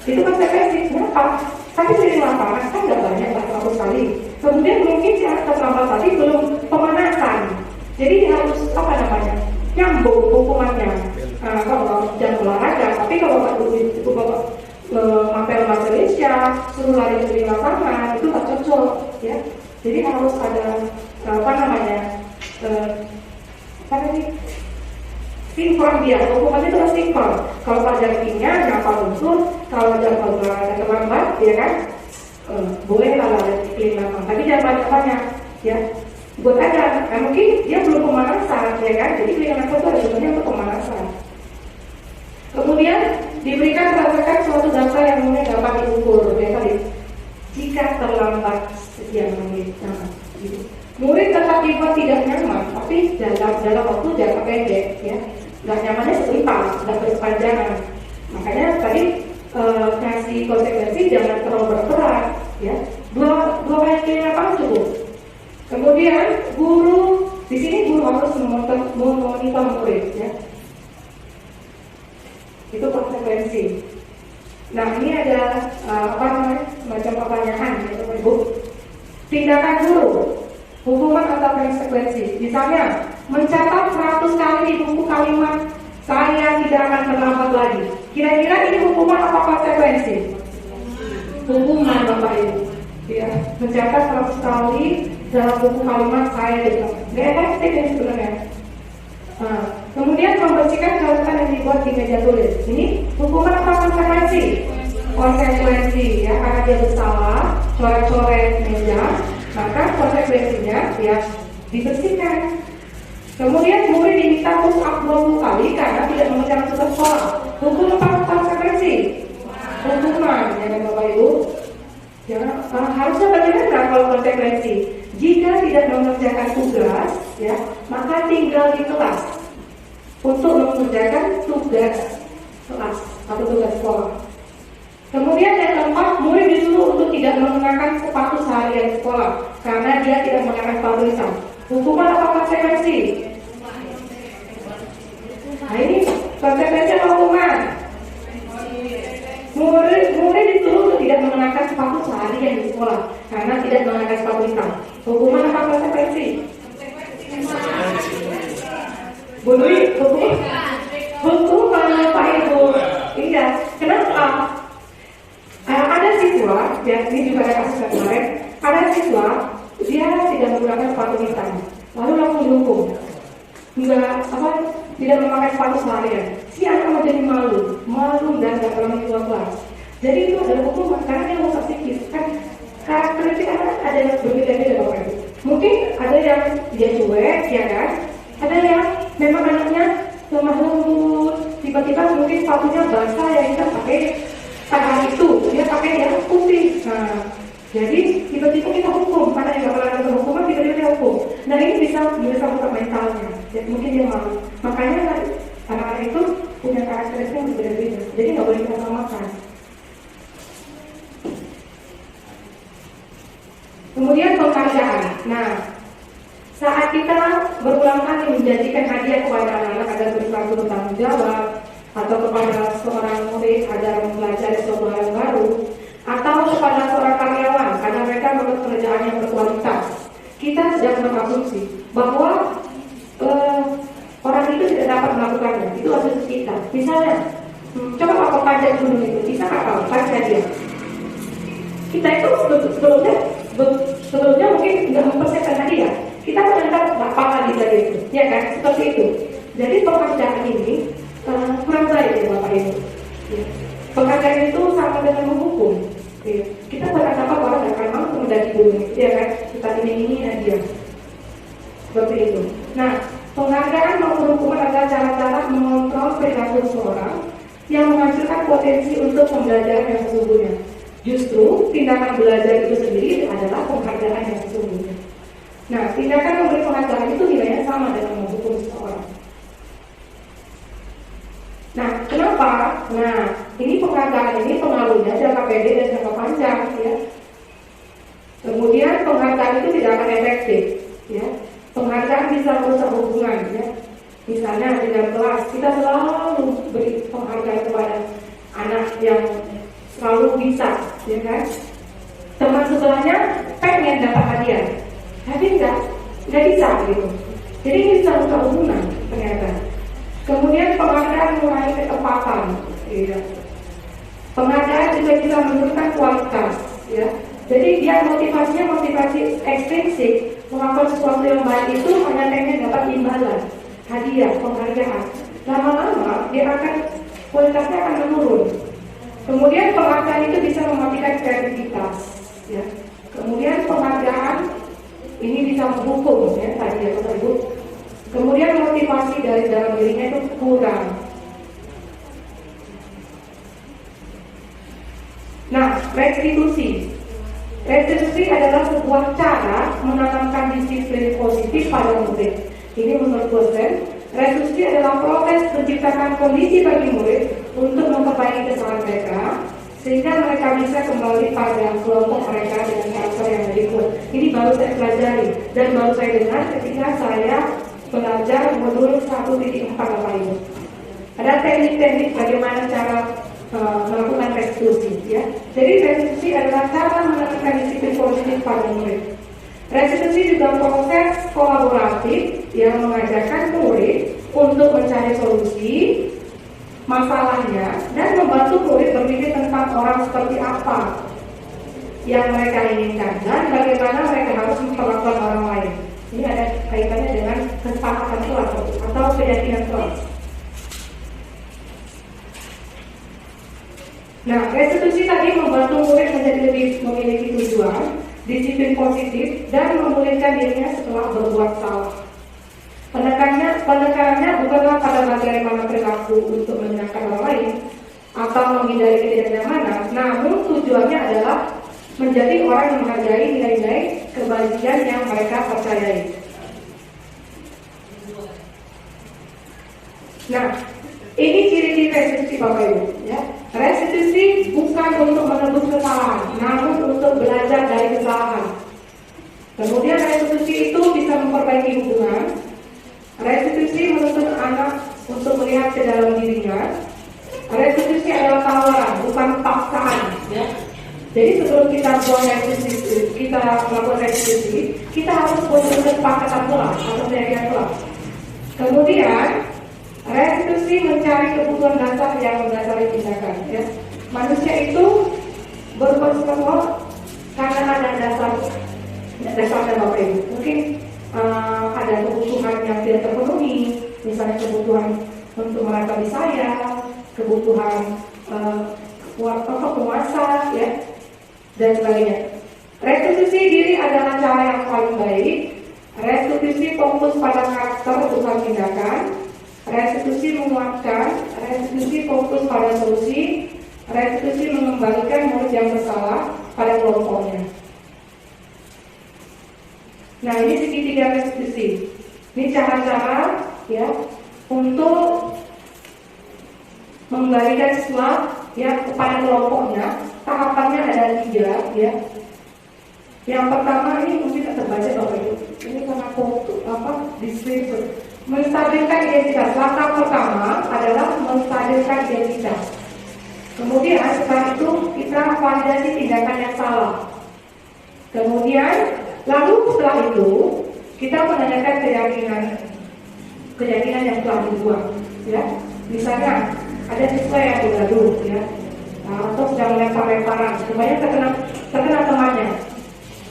Itu konsekuensi. Kenapa? Tapi keliling lapangan kan nggak banyak, 400 kali. Kemudian mungkin si anak terlambat tadi belum pemanasan. Jadi harus nyambung hukumannya. Kalau jam olahraga, tapi kalau Bapak mapel bahasa Indonesia, suruh lari keliling lapangan, itu tak cocok, ya. Jadi harus ada sinkron dia, hukumannya itu harus sinkron. Kalau pelajaran kimia, ngapal unsur, kalau jam olahraga terlambat, ya kan, boleh lah lari keliling lapangan, tapi jangan banyak-banyak, ya. Buat aja, mungkin dia belum pemanasan, ya kan, jadi keliling lapangan itu ada sebenarnya untuk pemanasan. Kemudian diberikan berdasarkan suatu data yang mulai dapat diukur, ya tadi. Jika terlambat sekian menit, gitu. Murid tetap dibuat tidak nyaman, tapi dalam waktu jangka pendek, ya. Nggak nyamannya sebentar, nggak berkepanjangan. Makanya tadi kasih konsekuensi jangan terlalu berat, ya. Dua kali keliling lapangan cukup. Kemudian guru di sini harus memonitor murid, ya. Itu konsekuensi. Nah, ini ada semacam pertanyaan, ya, Bapak Ibu. Tindakan guru, hukuman atau konsekuensi. Misalnya, mencatat 100 kali di buku kalimat saya tidak akan terlambat lagi. Kira-kira ini hukuman atau konsekuensi? Hukuman, Bapak Ibu. Ya, mencatat 100 kali dalam buku kalimat saya gitu. Nggak efektif ini sebenarnya. Nah, kemudian membersihkan catatan yang dibuat di meja tulis. Ini hukuman apa konsekuensi? Konsekuensi ya, karena dia bersalah, coret-coret meja, maka konsekuensinya ya dibersihkan. Kemudian murid diminta push up 20 kali karena tidak mengerjakan tugas sekolah. Hukum apa konsekuensi? Hukuman ya Bapak Ibu. Jangan harusnya bagaimana kalau konsekuensi? Jika tidak mengerjakan tugas, ya maka tinggal di kelas untuk mengerjakan tugas kelas atau tugas sekolah. Kemudian yang keempat, murid disuruh untuk tidak mengenakan sepatu seharian sekolah karena dia tidak mengenakan sepatu hitam. Hukuman apa konsekuensi? Nah ini konsekuensi apa hukuman? Murid disuruh untuk tidak mengenakan sepatu seharian di sekolah karena tidak mengenakan sepatu hitam. Hukuman apa konsekuensi? Bu Dwi, hukuman Pak Ibu. Iya, kenapa? Ada siswa, ya ini juga ada kasus kemarin. Ada siswa dia tidak menggunakan sepatu hitam, lalu langsung dihukum. Tidak memakai sepatu seharian. Si anak menjadi malu dan tidak pernah keluar kelas. Jadi itu adalah hukuman karena dia rusak psikis. Kan karakteristik anak ada yang berbeda-beda Bapak Ibu. Mungkin ada yang dia cuek, ya kan? Ada yang memang anaknya lemah lembut, tiba-tiba mungkin sepatunya basah ya kita pakai pada itu dia pakai yang putih. Nah, jadi tiba-tiba kita hukum, karena yang nggak pernah ada hukuman tiba-tiba dia hukum. Nah ini bisa merusak mentalnya. Jadi mungkin dia malu. Makanya anak-anak itu punya karakteristik yang berbeda-beda. Jadi nggak boleh kita samakan. Kemudian penghargaan. Nah, saat kita berulang kali menjanjikan hadiah kepada anak-anak agar berlaku bertanggung jawab, atau kepada seorang murid agar mempelajari sesuatu hal yang baru, atau kepada seorang karyawan agar mereka melakukan pekerjaan yang berkualitas, kita sedang berasumsi bahwa orang itu tidak dapat melakukannya. Itu asumsi kita. Misalnya, coba apa pajak gunung itu, bisa nggak tahu pajak dia? Kita itu sebelumnya mungkin nggak mempersiapkan hadiah. Kita mengantar apa lagi dari itu, ya kan? Seperti itu. Jadi pekerjaan ini kurang baik ya Bapak Ibu. Ya. Pekerjaan itu sama dengan menghukum. Ya. Kita beranggapan orang akan mampu mendaki gunung, ya kan? Kita ini hadiah. Seperti itu. Nah, penghargaan maupun hukuman adalah cara-cara mengontrol perilaku seseorang yang menghasilkan potensi untuk pembelajaran yang sesungguhnya. Justru tindakan belajar itu sendiri adalah penghargaan yang sesungguhnya. Nah, tindakan memberi penghargaan itu nilainya sama dengan menghukum seseorang. Nah, kenapa? Nah, ini penghargaan ini pengaruhnya jangka pendek dan jangka panjang, ya. Kemudian penghargaan itu tidak akan efektif, ya. Penghargaan bisa merusak hubungan, ya. Misalnya di dalam kelas kita selalu beri penghargaan kepada anak yang selalu bisa, ya kan? Teman sebelahnya pengen dapat hadiah, tapi nggak bisa gitu. Jadi ini bisa merusak hubungan ternyata. Kemudian penghargaan mengurangi ketepatan, ya. Penghargaan juga bisa menurunkan kualitas, ya. Jadi dia motivasinya motivasi ekstrinsik, melakukan sesuatu yang baik itu hanya pengen dapat imbalan, hadiah, penghargaan. Lama-lama dia akan kualitasnya akan menurun. Kemudian penghargaan itu bisa mematikan kreativitas, ya. Kemudian penghargaan ini bisa menghukum, ya tadi ya Bapak Ibu. Kemudian motivasi dari dalam dirinya itu kurang. Nah, restitusi. Restitusi adalah sebuah cara menanamkan disiplin positif pada murid. Ini menurut dosen, restitusi adalah proses menciptakan kondisi bagi murid untuk memperbaiki kesalahan mereka, sehingga mereka bisa kembali pada kelompok mereka dengan karakter yang lebih kuat. Ini baru saya pelajari dan baru saya dengar ketika saya belajar modul 1.4 Bapak Ibu. Ada teknik-teknik bagaimana cara melakukan restitusi, ya. Jadi restitusi adalah cara menanamkan disiplin positif pada murid. Restitusi juga proses kolaboratif yang mengajarkan murid untuk mencari solusi masalahnya dan membantu murid berpikir tentang orang seperti apa yang mereka inginkan dan bagaimana mereka harus memperlakukan orang lain. Ini ada kaitannya dengan kesepakatan kelas atau keyakinan kelas. Nah, restitusi tadi membantu murid menjadi lebih memiliki tujuan, disiplin positif, dan memulihkan dirinya setelah berbuat salah. Penekanannya bukanlah pada bagaimana perilaku untuk menyenangkan orang lain atau menghindari ketidaknyamanan, namun tujuannya adalah menjadi orang yang menghargai nilai-nilai kebajikan yang mereka percayai. Nah, ini ciri-ciri restitusi Bapak Ibu. Ya. Restitusi bukan untuk menebus kesalahan, namun untuk belajar dari kesalahan. Kemudian restitusi itu bisa memperbaiki hubungan. Restitusi menuntut anak untuk melihat ke dalam dirinya. Restitusi adalah tawaran, bukan paksaan. Ya. Jadi sebelum kita buat restitusi, kita melakukan restitusi, kita harus buat kesepakatan pula atau keyakinan pula. Kemudian restitusi mencari kebutuhan dasar yang mendasari tindakan. Ya. Manusia itu berbuat sesuatu karena ada dasarnya Bapak Ibu. Mungkin ada kebutuhan yang tidak terpenuhi, misalnya kebutuhan untuk merasa disayang, kebutuhan penguasa, ya, dan sebagainya. Restitusi diri adalah cara yang paling baik. Restitusi fokus pada karakter bukan tindakan. Restitusi menguatkan. Restitusi fokus pada solusi. Restitusi mengembalikan murid yang bersalah pada kelompoknya. Nah, ini segitiga restitusi. Ini cara-cara, ya, untuk mengembalikan siswa, ya, kepada kelompoknya. Tahapannya ada 3, ya. Yang pertama ini mungkin tidak terbaca Bapak Ibu. Ini karena deskripsi. Menstabilkan identitas. Langkah pertama adalah menstabilkan identitas. Kemudian setelah itu kita validasi tindakan yang salah. Kemudian lalu setelah itu kita menanyakan keyakinan yang telah dibuat, ya. Misalnya ada siswa yang bergaduh, ya, atau sedang lempar-lemparan, supaya terkena temannya.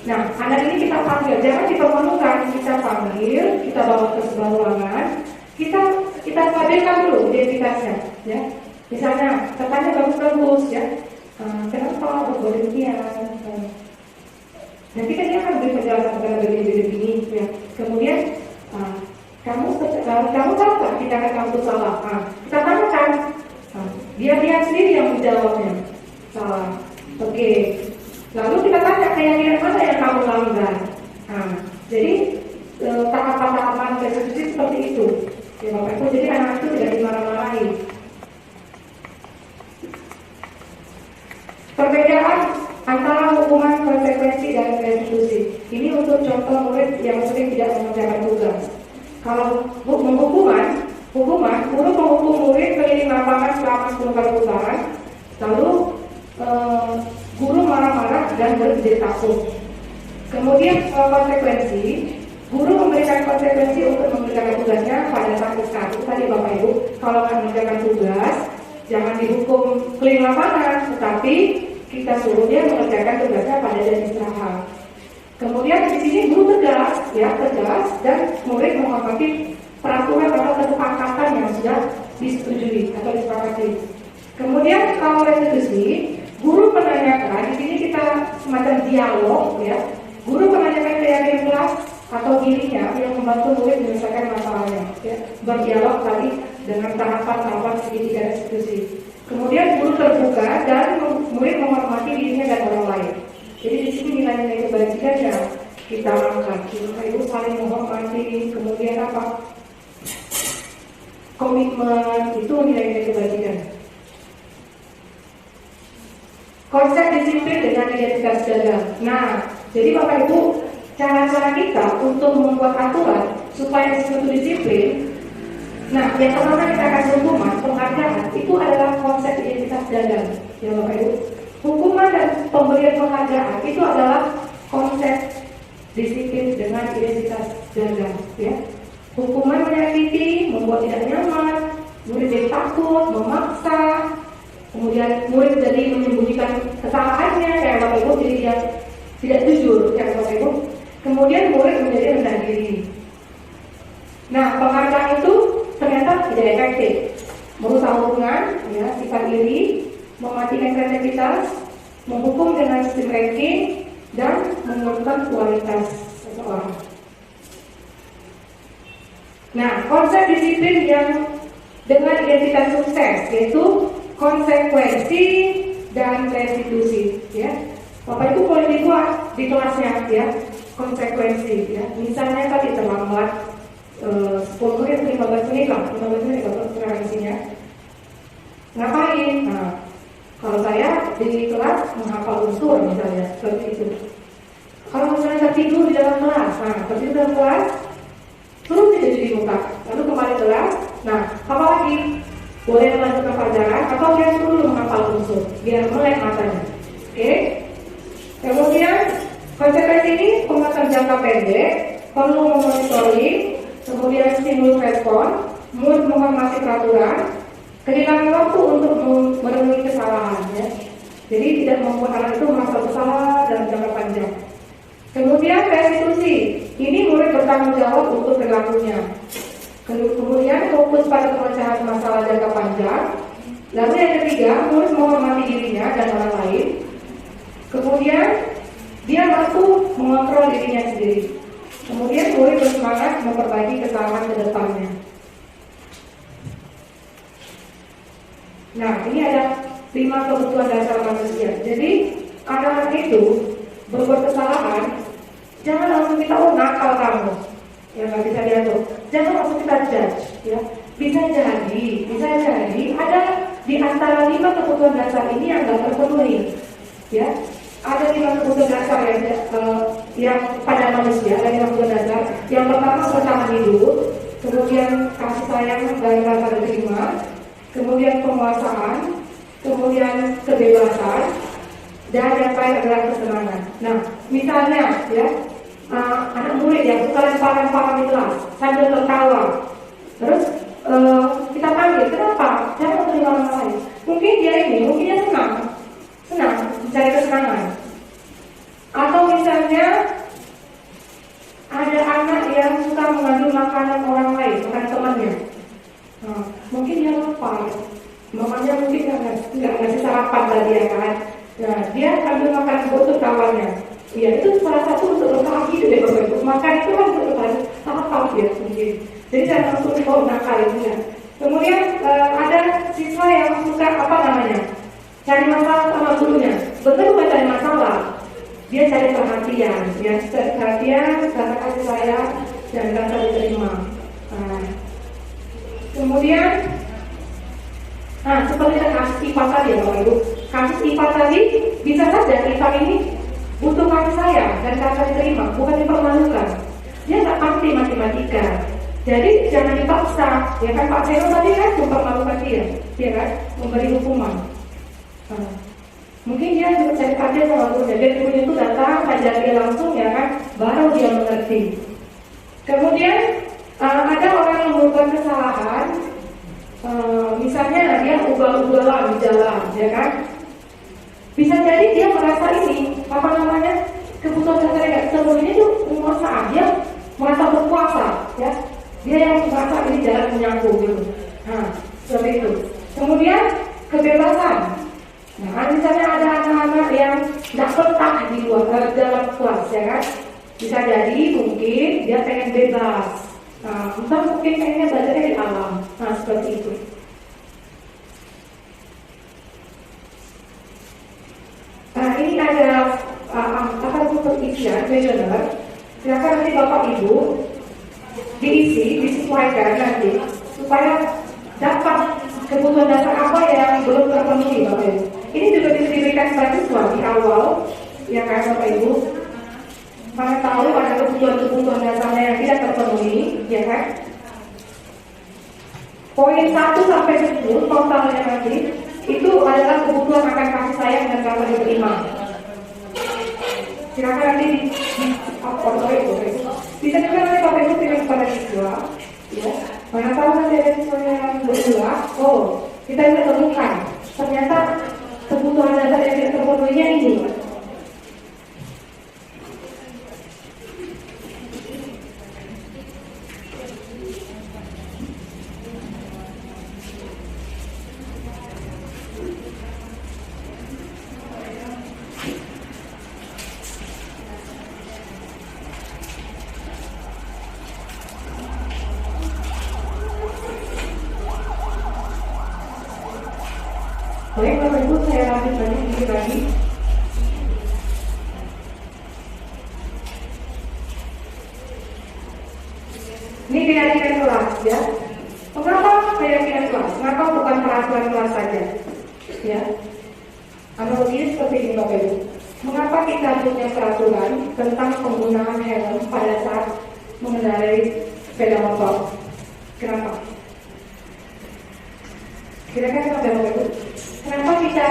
Nah, anak ini kita panggil, jangan dipermalukan, kita panggil, kita bawa ke sebuah ruangan, kita stabilkan dulu identitasnya, ya. Misalnya katanya bagus-bagus, ya. Kenapa berbuat demikian? Nanti kan dia akan beri penjelasan kepada begini, ya. Kemudian kamu tahu tak tindakan kamu itu salah? Kita tanyakan. Dia sendiri yang menjawabnya salah. Oke. Lalu kita tanya keyakinan mana yang kamu langgar. Jadi tahapan-tahapan restitusi seperti itu. Ya Bapak Ibu, jadi anak itu tidak dimarah-marahi. Perbedaan antara hukuman, konsekuensi, dan restitusi. Ini untuk contoh murid yang sering tidak mengerjakan tugas. Kalau hukuman, guru menghukum murid keliling lapangan selama 10 kali putaran, lalu guru marah-marah dan murid jadi takut. Kemudian konsekuensi, guru memberikan konsekuensi untuk mengerjakan tugasnya pada satu saat. Tadi Bapak Ibu, kalau akan mengerjakan tugas, jangan dihukum keliling lapangan, tetapi kita suruh dia mengerjakan tugasnya pada jam istirahat. Kemudian di sini guru tegas, dan murid menghormati peraturan atau kesepakatan yang sudah disetujui atau disepakati. Kemudian kalau restitusi, guru menanyakan, di sini kita semacam dialog, ya. Guru menanyakan keyakinan kelas atau dirinya yang membantu murid menyelesaikan masalahnya, ya. Berdialog tadi dengan tahapan-tahapan segitiga restitusi. Kemudian guru terbuka dan murid menghormati dirinya dan orang lain. Jadi di sini nilai-nilai kebajikan yang kita angkat. Ibu saling menghormati, kemudian apa? Komitmen, itu nilai-nilai kebajikan. Konsep disiplin dengan identitas gagal. Nah, jadi Bapak Ibu, cara-cara kita untuk membuat aturan supaya sesuatu disiplin. Nah, yang pertama kita kasih hukuman, penghargaan, itu adalah konsep identitas gagal. Ya Bapak Ibu, hukuman dan pemberian penghargaan itu adalah konsep disiplin dengan identitas gagal. Ya, hukuman menyakiti, membuat tidak nyaman, murid jadi takut, memaksa, kemudian murid jadi menyembunyikan kesalahannya, ya Bapak Ibu, jadi dia tidak jujur, ya Bapak Ibu. Kemudian murid menjadi rendah diri. Nah, penghargaan itu ternyata tidak efektif. Merusak hubungan, ya, sifat iri, mematikan kreativitas, menghukum dengan sistem ranking, dan menurunkan kualitas seseorang. Nah, konsep disiplin yang dengan identitas sukses yaitu konsekuensi dan restitusi, ya. Bapak Ibu boleh dibuat di kelasnya, ya, konsekuensi, ya. Misalnya tadi terlambat 10 menit, 15 menit lah, 15 menit Bapak isinya. Ngapain? Nah, kalau saya di kelas menghafal unsur misalnya, seperti itu. Kalau misalnya tertidur di dalam kelas, nah tertidur dalam kelas, turun tidak di muka, lalu kembali kelas. Nah, apa lagi? Boleh melanjutkan pelajaran atau dia suruh dulu menghafal unsur, biar melek matanya. Oke? Kemudian konsekuensi ini penguatan jangka pendek, perlu memonitoring, kemudian stimulus respon, murid menghormati peraturan, kehilangan waktu untuk merenungi kesalahan, ya. Jadi tidak membuat anak itu merasa bersalah dalam jangka panjang. Kemudian restitusi, ini murid bertanggung jawab untuk perilakunya. Kemudian fokus pada pemecahan masalah jangka panjang. Lalu yang ketiga, murid menghormati dirinya dan orang lain. Kemudian dia mampu mengontrol dirinya sendiri. Kemudian murid bersemangat memperbaiki kesalahan ke depannya. Nah, ini ada 5 kebutuhan dasar manusia. Jadi, anak-anak itu berbuat kesalahan, jangan langsung kita nakal kamu, ya nggak bisa diatur. Jangan langsung kita judge, ya. Bisa jadi ada di antara 5 kebutuhan dasar ini yang nggak terpenuhi, ya. Ada 5 kebutuhan dasar yang pada manusia, ada 5 kebutuhan dasar. Yang pertama bertahan hidup, kemudian kasih sayang dan rasa diterima, kemudian penguasaan, kemudian kebebasan, dan yang terakhir adalah kesenangan. Nah, misalnya, ya, anak murid yang suka lempar-lemparan di kelas sambil tertawa, terus kita panggil, kenapa? Jangan menerima orang lain. Mungkin dia senang mencari kesenangan. Atau misalnya ada anak yang suka mengambil makanan orang lain, makanan temannya. Nah, mungkin dia lapar, mamanya mungkin nggak ngasih sarapan tadi, ya kan? Nah, dia ambil makanan untuk kawannya. Ya, itu salah satu untuk bertahan hidup, ya Bapak Ibu. Makan itu kan untuk bertahan tahap ya mungkin. Jadi jangan langsung dibawa nakal ya. Kemudian ada siswa yang suka cari masalah sama gurunya. Betul bukan cari masalah, dia cari perhatian, ya, cari perhatian, rasa kasih sayang dan rasa diterima. Nah, kemudian, seperti kasus IPA tadi ya Bapak Ibu. Kasus IPA tadi bisa saja IPA ini butuh kasih sayang dan rasa diterima, bukan dipermalukan. Dia nggak pasti matematika, jadi jangan dipaksa. Ya kan Pak Seno tadi kan mempermalukan dia kan memberi hukuman. Mungkin dia juga cari perhatian sama gurunya. Dia gurunya itu datang, ajar dia langsung, ya kan, baru dia mengerti. Kemudian ada orang yang melakukan kesalahan, misalnya dia ugal-ugalan di jalan, ya kan. Bisa jadi dia merasa ini, kebutuhan dasarnya semuanya itu merasa dia merasa berkuasa, ya. Dia yang merasa ini jalan menyambung gitu. Nah, seperti itu. Kemudian kebebasan. Nah, misalnya ada anak-anak yang tidak betah di luar dalam kelas, ya kan. Bisa jadi mungkin dia pengen bebas. Nah, entah mungkin pengennya belajarnya di alam. Nah, seperti itu. Nah, ini ada isian questionnaire. Silakan nanti Bapak Ibu disesuaikan nanti supaya dapat kebutuhan dasar apa yang belum terpenuhi, Bapak Ibu. Ini juga bisa diberikan siswa di awal, ya kan Bapak Ibu. Mana tahu ada kebutuhan dasarnya yang tidak terpenuhi, ya kan. Poin 1 sampai 10 totalnya nanti itu adalah kebutuhan akan kasih sayang dan rasa diterima. Silakan nanti bisa juga nanti Bapak Ibu pilih kepada siswa, ya. Mana tahu nanti ada siswa yang berdua, kita bisa temukan ternyata kebutuhan dasar yang tidak terpenuhinya ini. banyak dikit lagi. Ini keyakinan kelas ya. Mengapa keyakinan kelas? Mengapa bukan peraturan kelas saja? Ya. Analoginya seperti ini Bapak Ibu. Mengapa kita punya peraturan tentang penggunaan helm pada saat mengendarai sepeda motor? Kenapa? Kira-kira kenapa Bapak Ibu? Kenapa kita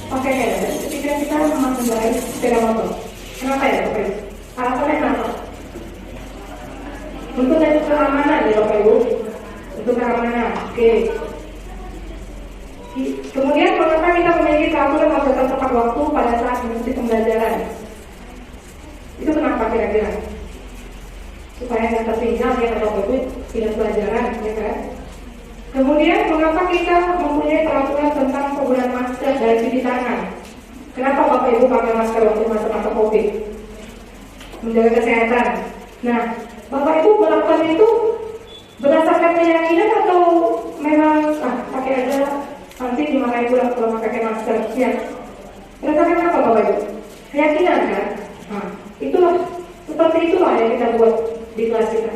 pakai helm ketika kita mengendarai sepeda motor? Kenapa ya Bapak Ibu? Alasannya kenapa? Untuk keamanan ya Bapak Ibu. Untuk keamanan. Oke. Kemudian mengapa kita memiliki peraturan harus datang tepat waktu pada saat mengikuti pembelajaran? Itu kenapa kira-kira? Supaya nggak tertinggal ya Bapak Ibu tidak pelajaran, ya kan? Kemudian mengapa kita mempunyai peraturan tentang penggunaan masker dan cuci tangan? Kenapa Bapak Ibu pakai masker waktu masa-masa COVID? Menjaga kesehatan. Nah, Bapak Ibu melakukan itu berdasarkan keyakinan atau memang pakai aja nanti dimarahin pulang kalau pakai masker? Ya. Berdasarkan apa Bapak Ibu? Keyakinan kan? Nah, itulah seperti itulah yang kita buat di kelas kita.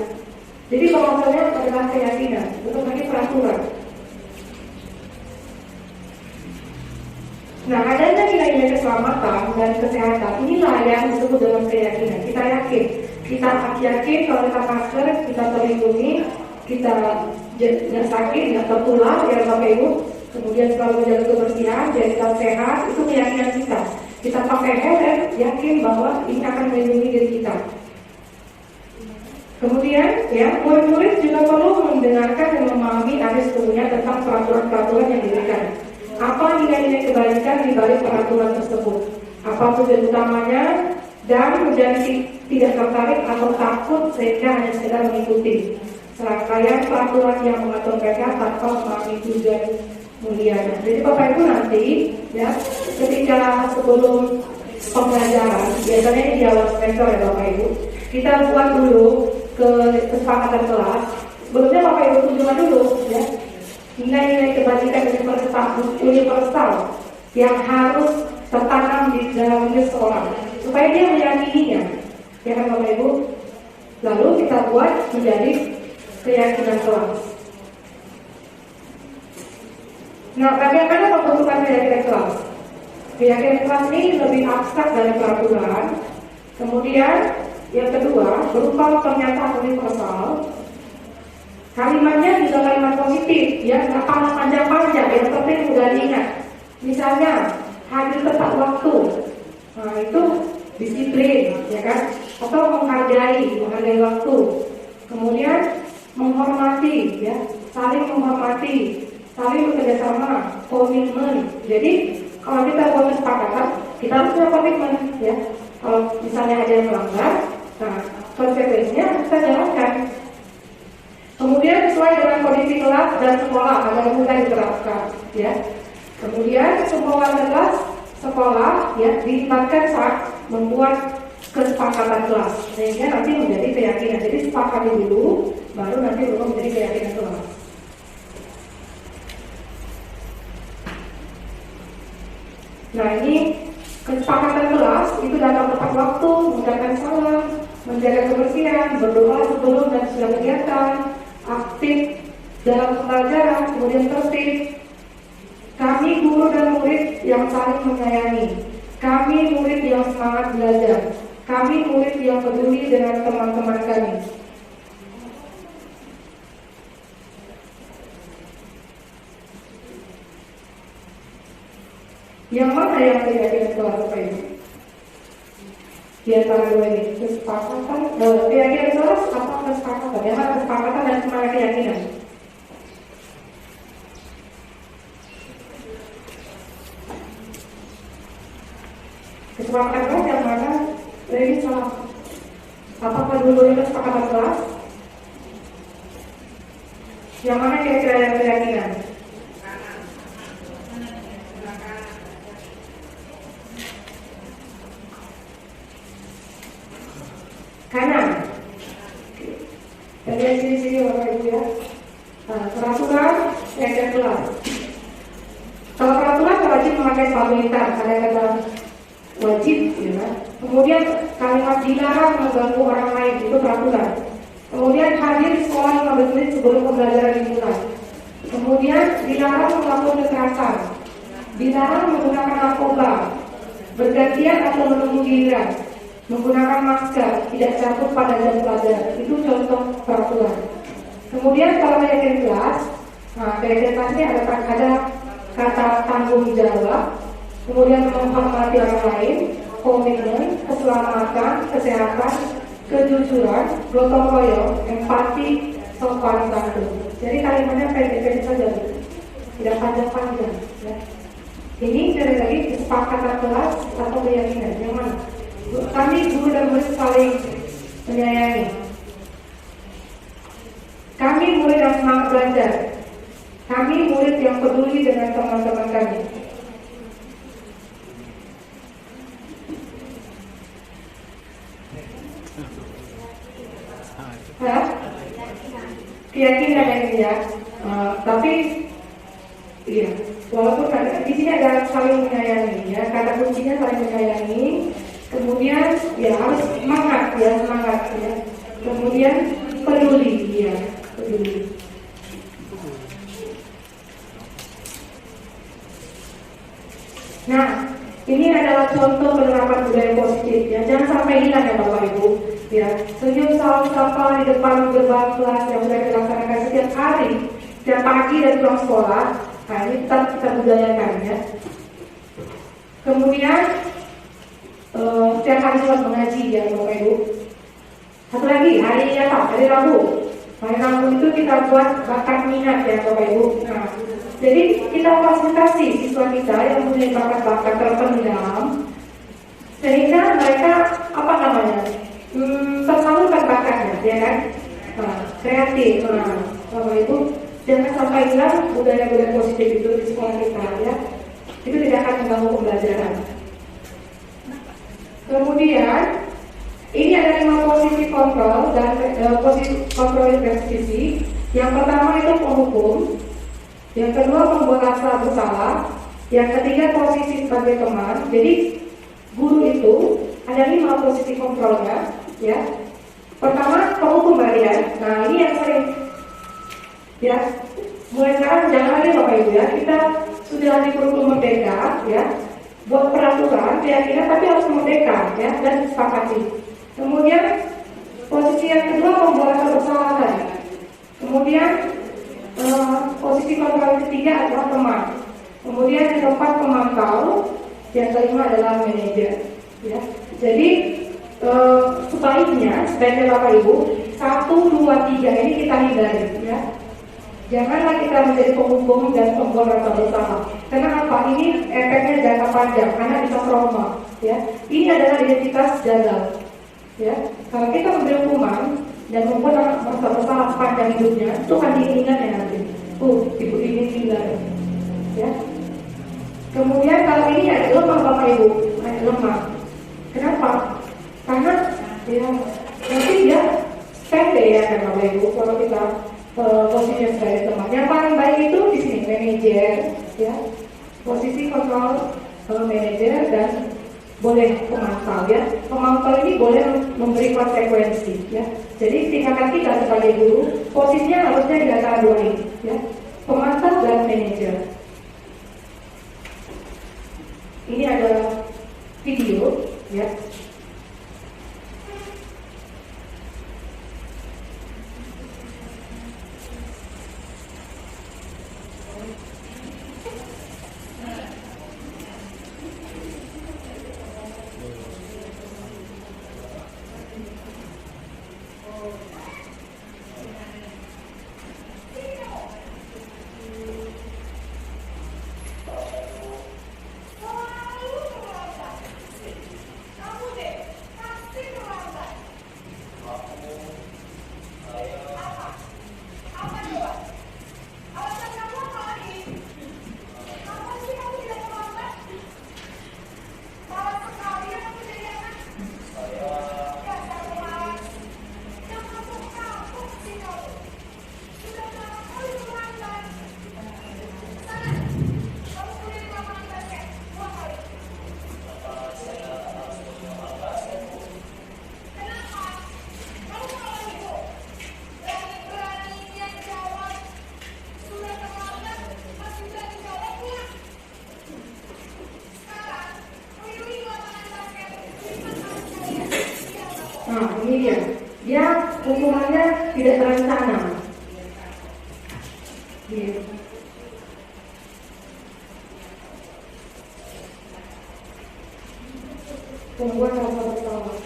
Jadi bahwasanya adalah keyakinan, bukan lagi peraturan. Nah, adanya nilai-nilai keselamatan dan kesehatan inilah yang disebut dalam keyakinan. Kita yakin. Kita yakin kalau kita masker, kita terlindungi, kita tidak sakit, tidak tertular, ya Bapak Ibu. Kemudian selalu menjaga kebersihan, jadi kita sehat, itu keyakinan kita. Kita pakai helm, yakin bahwa ini akan melindungi diri kita. Kemudian, ya, murid-murid juga perlu mendengarkan dan memahami ada sesungguhnya tentang peraturan-peraturan yang diberikan. Apa nilai-nilai kebaikan di balik peraturan tersebut? Apa tujuan utamanya? Dan menjadi tidak tertarik atau takut sehingga hanya sekedar mengikuti serangkaian peraturan yang mengatur mereka tanpa memahami tujuan mulianya. Jadi Bapak Ibu nanti ya ketika sebelum pembelajaran biasanya di awal semester ya Bapak Ibu kita buat dulu kesepakatan kelas. Sebelumnya Bapak Ibu tunjukkan dulu ya nilai-nilai kebajikan universal yang harus tertanam di dalam diri seorang supaya dia meyakininya, ya kan Bapak Ibu. Lalu kita buat menjadi keyakinan kelas. Nah, bagaimana pembentukan keyakinan kelas? Keyakinan kelas ini lebih abstrak dari peraturan. Kemudian yang kedua berupa pernyataan universal. Kalimatnya juga kalimat positif, ya nggak panjang-panjang, yang penting mudah diingat. Misalnya hadir tepat waktu, nah itu disiplin, ya kan? Atau menghargai waktu. Kemudian menghormati, ya, saling menghormati, saling bekerjasama, komitmen. Jadi kalau kita buat kesepakatan, kita harus punya komitmen, ya. Kalau misalnya ada yang melanggar, nah konsekuensinya kita jalankan. Kemudian sesuai dengan kondisi kelas dan sekolah agar mudah diterapkan, ya. Kemudian semua warga kelas sekolah ya dilibatkan saat membuat kesepakatan kelas sehingga nanti menjadi keyakinan. Jadi sepakati dulu, baru nanti baru menjadi keyakinan kelas. Nah ini kesepakatan kelas itu dalam tepat waktu, mengucapkan salam, menjaga kebersihan, berdoa sebelum dan sesudah kegiatan, aktif dalam pembelajaran, kemudian tertib. Kami guru dan murid yang saling menyayangi. Kami murid yang semangat belajar. Kami murid yang peduli dengan teman-teman kami. Yang mana yang keyakinan kelas Bapak Ibu? Di antara dua ini, kesepakatan, keyakinan kelas atau kesepakatan? Yang mana kesepakatan dan semangat keyakinan? Kesepakatan kelas yang mana? Ini salah. Apakah dulu-dulunya kesepakatan kelas? Yang mana kira-kira yang keyakinan? Kanan. Dari sini Bapak Ibu ya. Nah, peraturan keyakinan kelas. Kalau peraturan yang pamilitan, ada kata wajib, ya. Kemudian kalimat dilarang mengganggu orang lain, itu peraturan. Kemudian hadir di sekolah 15 menit sebelum pembelajaran dimulai. Kemudian dilarang melakukan kekerasan, dilarang menggunakan narkoba, bergantian atau menunggu giliran, menggunakan masker, tidak cabut pada jam pelajaran. Itu contoh peraturan. Kemudian kalau manajemen kelas, manajemen kelasnya ada kata tanggung jawab, kemudian menghormati orang lain, komitmen, keselamatan, kesehatan, kejujuran, gotong royong, empati, sopan santun. Jadi kalimatnya pendek-pendek saja, tidak panjang-panjang. Ya. Ini sekali lagi kesepakatan kelas atau keyakinan yang mana? Kami guru dan murid saling menyayangi. Kami murid yang semangat belajar. Kami murid yang peduli dengan teman-teman kami. Keyakinan ini ya, tapi iya, walaupun di sini ada saling menyayangi ya, kata kuncinya saling menyayangi. Kemudian ya harus semangat ya, kemudian peduli ya, peduli. Nah, ini adalah contoh penerapan budaya positif ya, jangan sampai hilang ya Bapak Ibu. Ya, senyum salam sapa di depan gerbang kelas yang sudah dilaksanakan setiap hari, setiap pagi dan pulang sekolah. Nah, ini tetap kita budayakan ya. Kemudian setiap hari sholat mengaji ya Bapak Ibu. Satu lagi, hari apa? Hari Rabu. Hari Rabu itu kita buat bakat minat ya Bapak Ibu. Nah, jadi kita fasilitasi siswa kita yang punya bakat-bakat terpendam, sehingga mereka apa namanya? Tersalurkan bakatnya, ya kan? Kreatif. Bapak Ibu, jangan sampai hilang budaya-budaya positif itu di sekolah kita, ya. Itu tidak akan mengganggu pembelajaran. Kemudian, ini ada 5 posisi kontrol dan posisi kontrol revisi. Yang pertama itu penghukum, yang kedua membuat rasa bersalah, yang ketiga posisi sebagai teman. Jadi guru itu ada 5 posisi kontrolnya, ya. Pertama penghukum harian. Nah, ini yang sering, ya. Mulai sekarang jangan lagi Bapak Ibu ya. Kita sudah di kurikulum merdeka, ya. Buat peraturan, keyakinan, tapi harus merdeka, ya, dan disepakati. Kemudian posisi yang kedua membuat rasa bersalah tadi. Kemudian posisi kontrol yang ketiga adalah teman. Kemudian yang keempat pemantau, yang kelima adalah manajer. Ya. Jadi sebaiknya Bapak Ibu 1, 2, 3 ini kita hindari. Ya. Janganlah kita menjadi penghukum dan pembuat rasa bersalah. Karena apa? Ini efeknya jangka panjang, anak bisa trauma. Ya. Ini adalah identitas gagal. Ya. Kalau kita memberi hukuman dan membuat anak merasa bersalah sepanjang hidupnya, itu kan diingat ya nanti. Ibu ini tinggal. Ya. Kemudian kalau ini ada lemah Bapak Ibu, ada lemah. Kenapa? Karena ya, nanti dia pendek ya kan Bapak Ibu. Kalau kita posisinya sebagai teman, yang paling baik itu di sini manajer, ya. Posisi kontrol manajer dan boleh pemantau ya. Pemantau ini boleh memberi konsekuensi ya. Jadi tingkatan kita sebagai guru posisinya harusnya di antara dua ini ya. Pemantau dan manajer. Ini adalah video ya. Nah, ini dia hukumannya tidak terencana. Gitu. Pembuat rasa bersalah.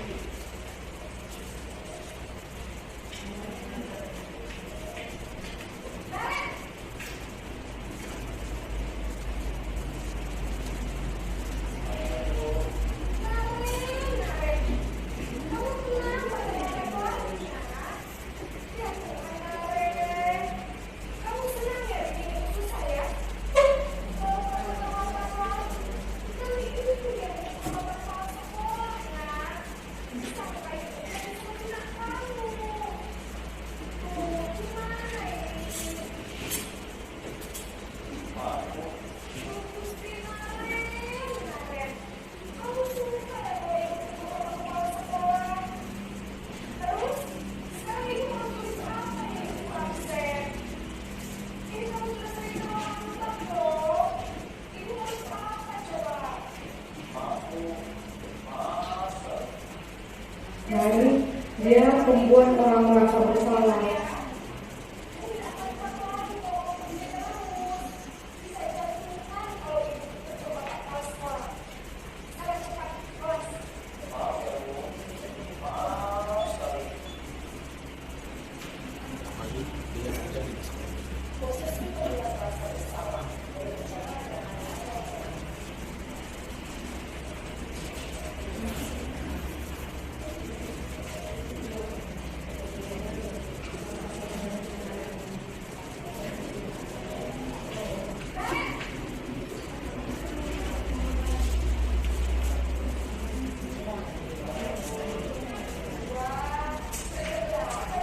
Nah, ini dia membuat orang merasa bersalah.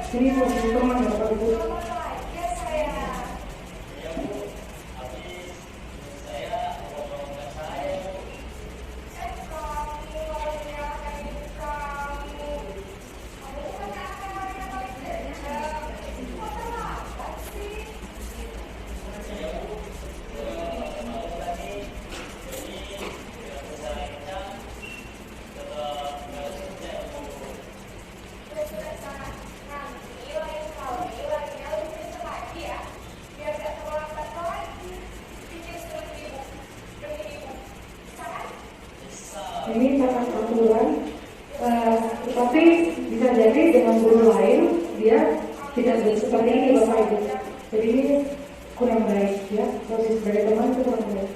Ini posisi teman Bapak Ibu. Ini tata aturan, tetapi bisa jadi dengan guru lain dia tidak seperti ini Bapak Ibu. Jadi ini kurang baik ya, posisi sebagai teman itu kurang baik.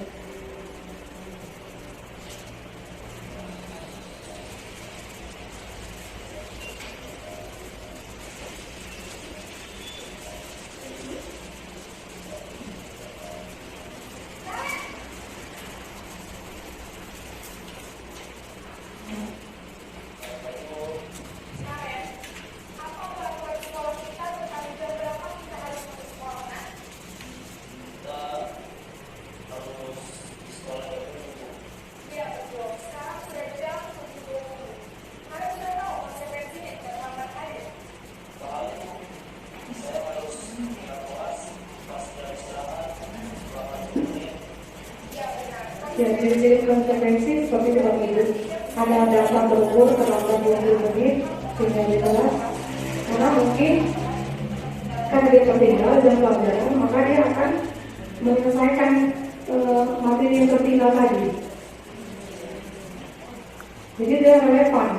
Ya, ciri-ciri konsekuensi seperti itu Bapak Ibu. Ada dasar berukur terlambat 20 menit sehingga di kelas. Karena mungkin karena dia tertinggal dan pelajaran, maka dia akan menyelesaikan materi yang tertinggal tadi. Jadi dia relevan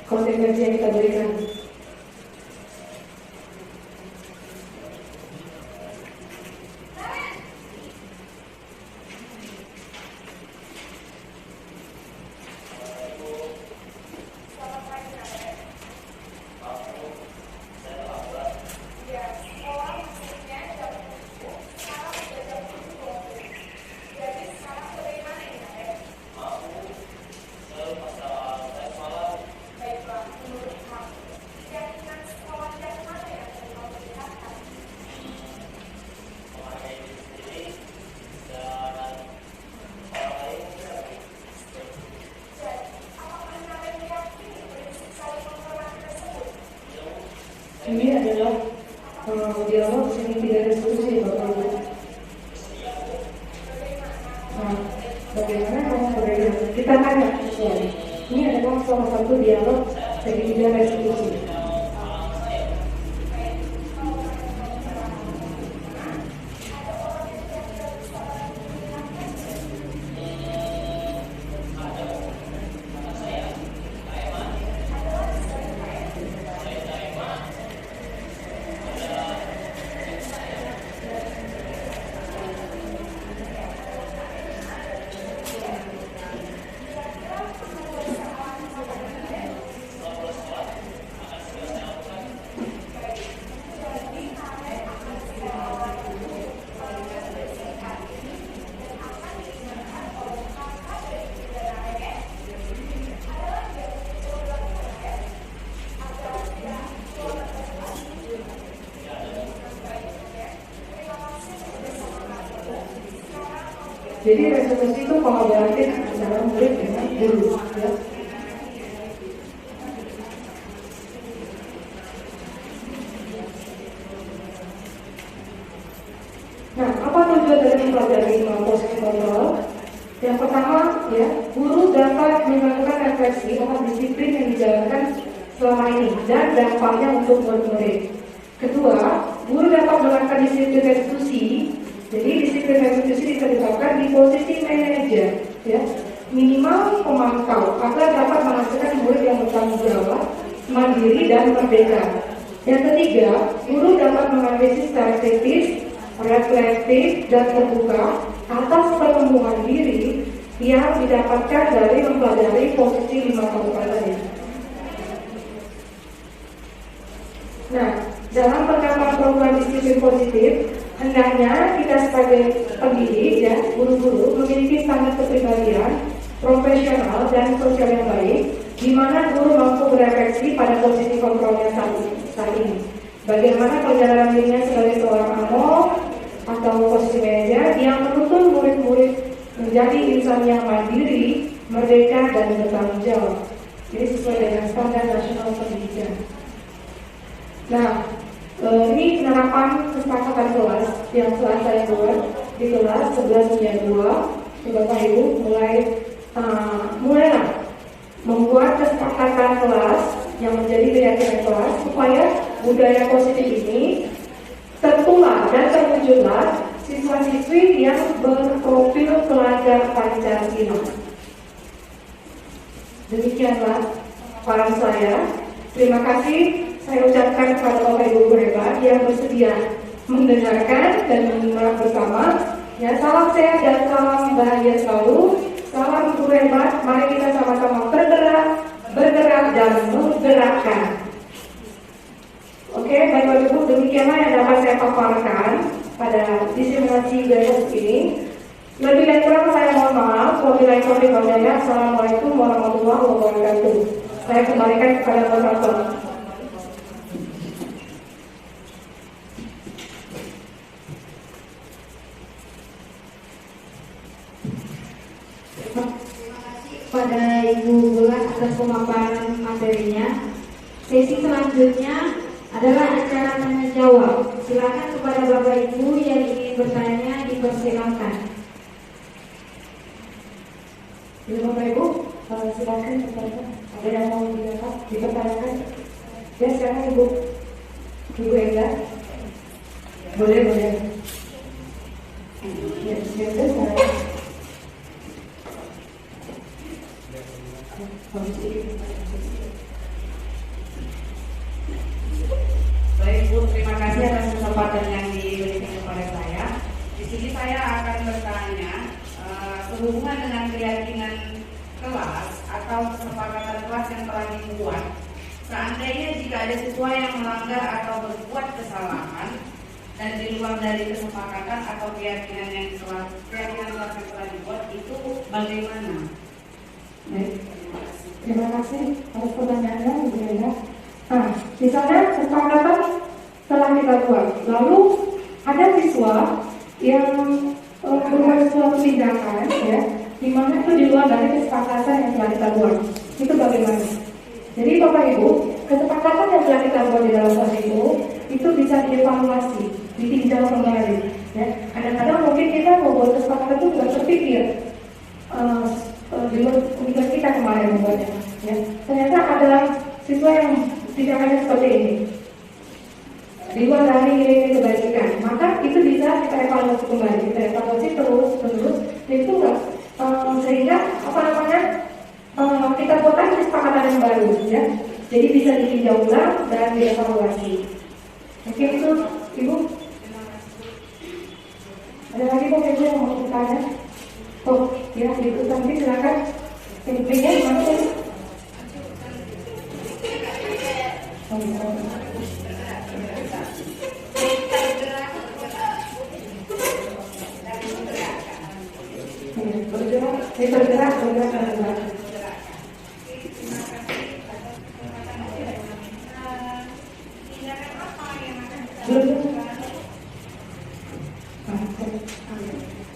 konsekuensi yang kita berikan. Ini adalah dialog seni tidak diskusi Bapak Ibu. Nah, bagaimana kamu berbeda? Kita tanya sesuatu. Ini adalah salah satu dialog Segitiga restitusi. Jadi restitusi itu kolaboratif antara murid dengan guru. Ya. Nah, apa tujuan dari mempelajari posisi kontrol? Yang pertama, ya, guru dapat melakukan refleksi atas disiplin yang dijalankan selama ini dan dampaknya untuk murid-murid. Kedua, guru dapat melakukan disiplin restitusi. Jadi disiplin restitusi bisa diterapkan di posisi manajer, ya, minimal pemantau agar dapat menghasilkan murid yang bertanggung jawab, mandiri dan merdeka. Yang ketiga, guru dapat menganalisis secara kritis, reflektif dan terbuka atas perkembangan diri yang didapatkan dari mempelajari posisi 5 tahunan tadi. Nah, dalam penerapan program disiplin positif, hendaknya kita sebagai pendidik, ya, guru-guru memiliki standar kepribadian, profesional dan sosial yang baik, di mana guru mampu berefleksi pada posisi kontrolnya saat ini. Bagaimana perjalanan dirinya sebagai seorang amok atau posisi manajer yang menuntun murid-murid menjadi insan yang mandiri, merdeka dan bertanggung jawab. Ini sesuai dengan standar nasional pendidikan. Nah, ini penerapan kesepakatan kelas yang telah saya buat di kelas 1192. Bapak Ibu mulailah membuat kesepakatan kelas yang menjadi keyakinan kelas supaya budaya positif ini tertular dan terwujudlah siswa-siswi yang berprofil pelajar Pancasila. Demikianlah peran saya. Terima kasih saya ucapkan kepada Bapak Ibu guru hebat yang bersedia mendengarkan dan menyimak bersama. Ya, salam sehat dan salam bahagia selalu. Salam guru hebat. Mari kita sama-sama bergerak dan menggerakkan. Oke, Bapak Ibu, demikianlah yang dapat saya paparkan pada diseminasi besok ini. Lebih dan kurang saya mohon maaf. Wabillahi taufiq wal hidayah. Assalamualaikum warahmatullahi wabarakatuh. Saya kembalikan kepada Bapak. Pada Ibu Bulan atas pemaparan materinya. Sesi selanjutnya adalah acara tanya jawab. Silakan kepada Bapak Ibu yang ingin bertanya dipersilakan. Ya, Bapak Ibu, silakan ada yang mau dipertanyakan. Ya, silakan Ibu Enda. Boleh. Ya, silakan. Baik Bu, terima kasih atas kesempatan yang diberikan kepada saya. Di sini saya akan bertanya sehubungan dengan keyakinan kelas atau kesepakatan kelas yang telah dibuat. Seandainya jika ada siswa yang melanggar atau berbuat kesalahan dan di luar dari kesepakatan atau keyakinan kelas yang telah dibuat, itu bagaimana? Baik. Terima kasih atas pertanyaannya, Ibu Enda. Nah, misalnya kesepakatan telah kita buat, lalu ada siswa yang berbuat suatu tindakan, ya, di mana itu di luar dari kesepakatan yang telah kita buat. Itu bagaimana? Jadi Bapak Ibu, kesepakatan yang telah kita buat di dalam kelas itu bisa dievaluasi, ditinjau kembali. Ya, kadang-kadang mungkin kita membuat kesepakatan itu tidak terpikir. Di luar kita kemarin membuatnya, ya. Ternyata ada siswa yang tindakannya seperti ini di luar dari nilai kebajikan, maka itu bisa kita evaluasi kembali, kita evaluasi terus itu enggak sehingga apa namanya kita buatkan kesepakatan yang baru ya, jadi bisa ditinjau ulang dan dievaluasi. Mungkin itu Ibu. Ada lagi kok Ibu yang mau bertanya? Oh ya, Ibu nanti silakan. Intinya mana ya? Bergerak.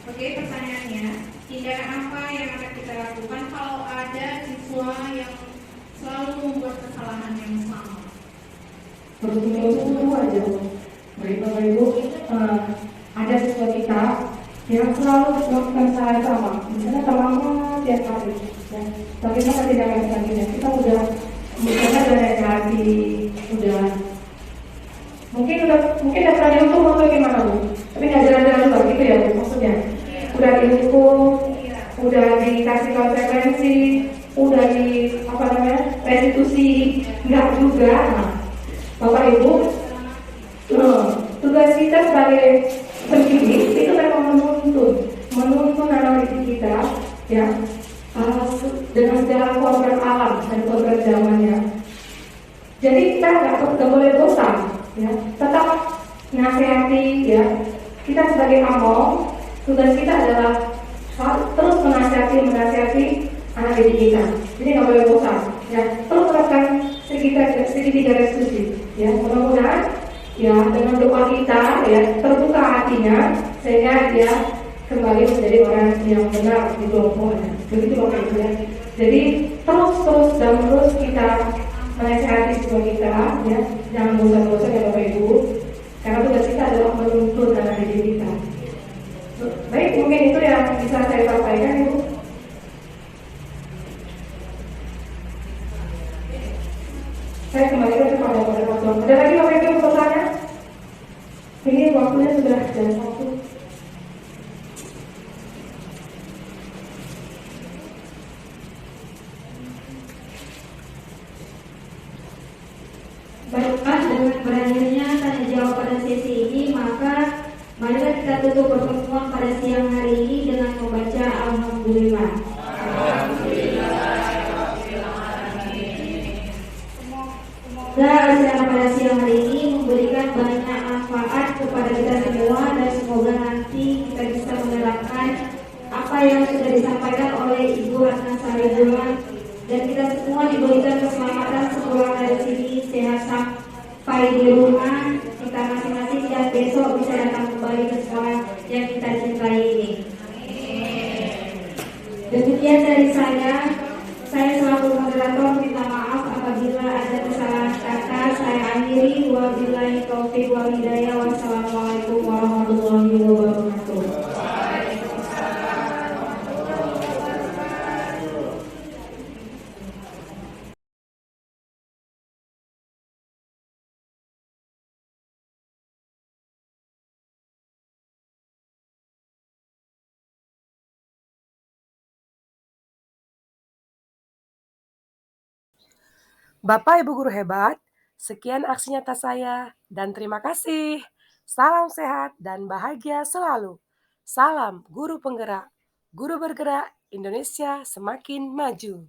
Oke, pertanyaannya, tindakan apa yang akan kita lakukan kalau ada siswa yang selalu membuat kesalahan yang sama? Terus aja, baik Bapak Ibu, ada siswa kita yang selalu melakukan kesalahan sama, misalnya terlambat tiap hari. Ya. Bagaimana tindakan selanjutnya? Kita udah misalnya udah nasihati, mungkin udah pernah dihukum atau gimana Bu? Tapi nggak jalan-jalan luar gitu ya Bu, maksudnya udah dihukum, udah dikasih konsekuensi, udah di apa namanya restitusi, nggak juga. Nah, Bapak Ibu, tugas kita sebagai pendidik itu memang menuntun anak didik kita ya dengan segala program alam dan program zamannya. Jadi kita nggak boleh bosan ya, tetap nasihati ya. Kita sebagai among, tugas kita adalah terus menasihati anak didik kita. Jadi nggak boleh bosan ya, terus terapkan segitiga restitusi ya. Mudah-mudahan ya dengan doa kita ya terbuka hatinya sehingga dia kembali menjadi orang yang benar di kelompoknya. Begitu Bapak Ibu ya. Jadi terus kita menasihati siswa kita ya, jangan bosan-bosan ya Bapak Ibu, karena tugas kita adalah menuntun anak didik kita. Baik, mungkin itu yang bisa saya sampaikan Ibu. Saya kembalikan kepada moderator. Ada lagi Bapak Ibu yang bertanya? Ini waktunya sudah jam 1. Baiklah, dengan berakhirnya tanya jawab pada sesi ini, maka marilah kita tutup pertemuan pada siang hari ini dengan membaca Alhamdulillah. Semoga acara pada siang hari ini memberikan banyak manfaat kepada kita semua, dan semoga nanti kita bisa menerapkan apa yang sudah disampaikan oleh Ibu Ratna Saribulan, dan kita semua diberikan keselamatan sepulang dari sini, sehat sampai di rumah kita masing-masing, dan besok bisa datang kembali ke sekolah yang kita cintai ini. Demikian dari saya selaku moderator minta maaf apabila ada kesalahan kata. Saya akhiri, wabillahi taufiq wal hidayah. Wassalamualaikum warahmatullahi wabarakatuh. Bapak Ibu guru hebat, sekian aksi nyata saya dan terima kasih. Salam sehat dan bahagia selalu. Salam guru penggerak, guru bergerak, Indonesia semakin maju.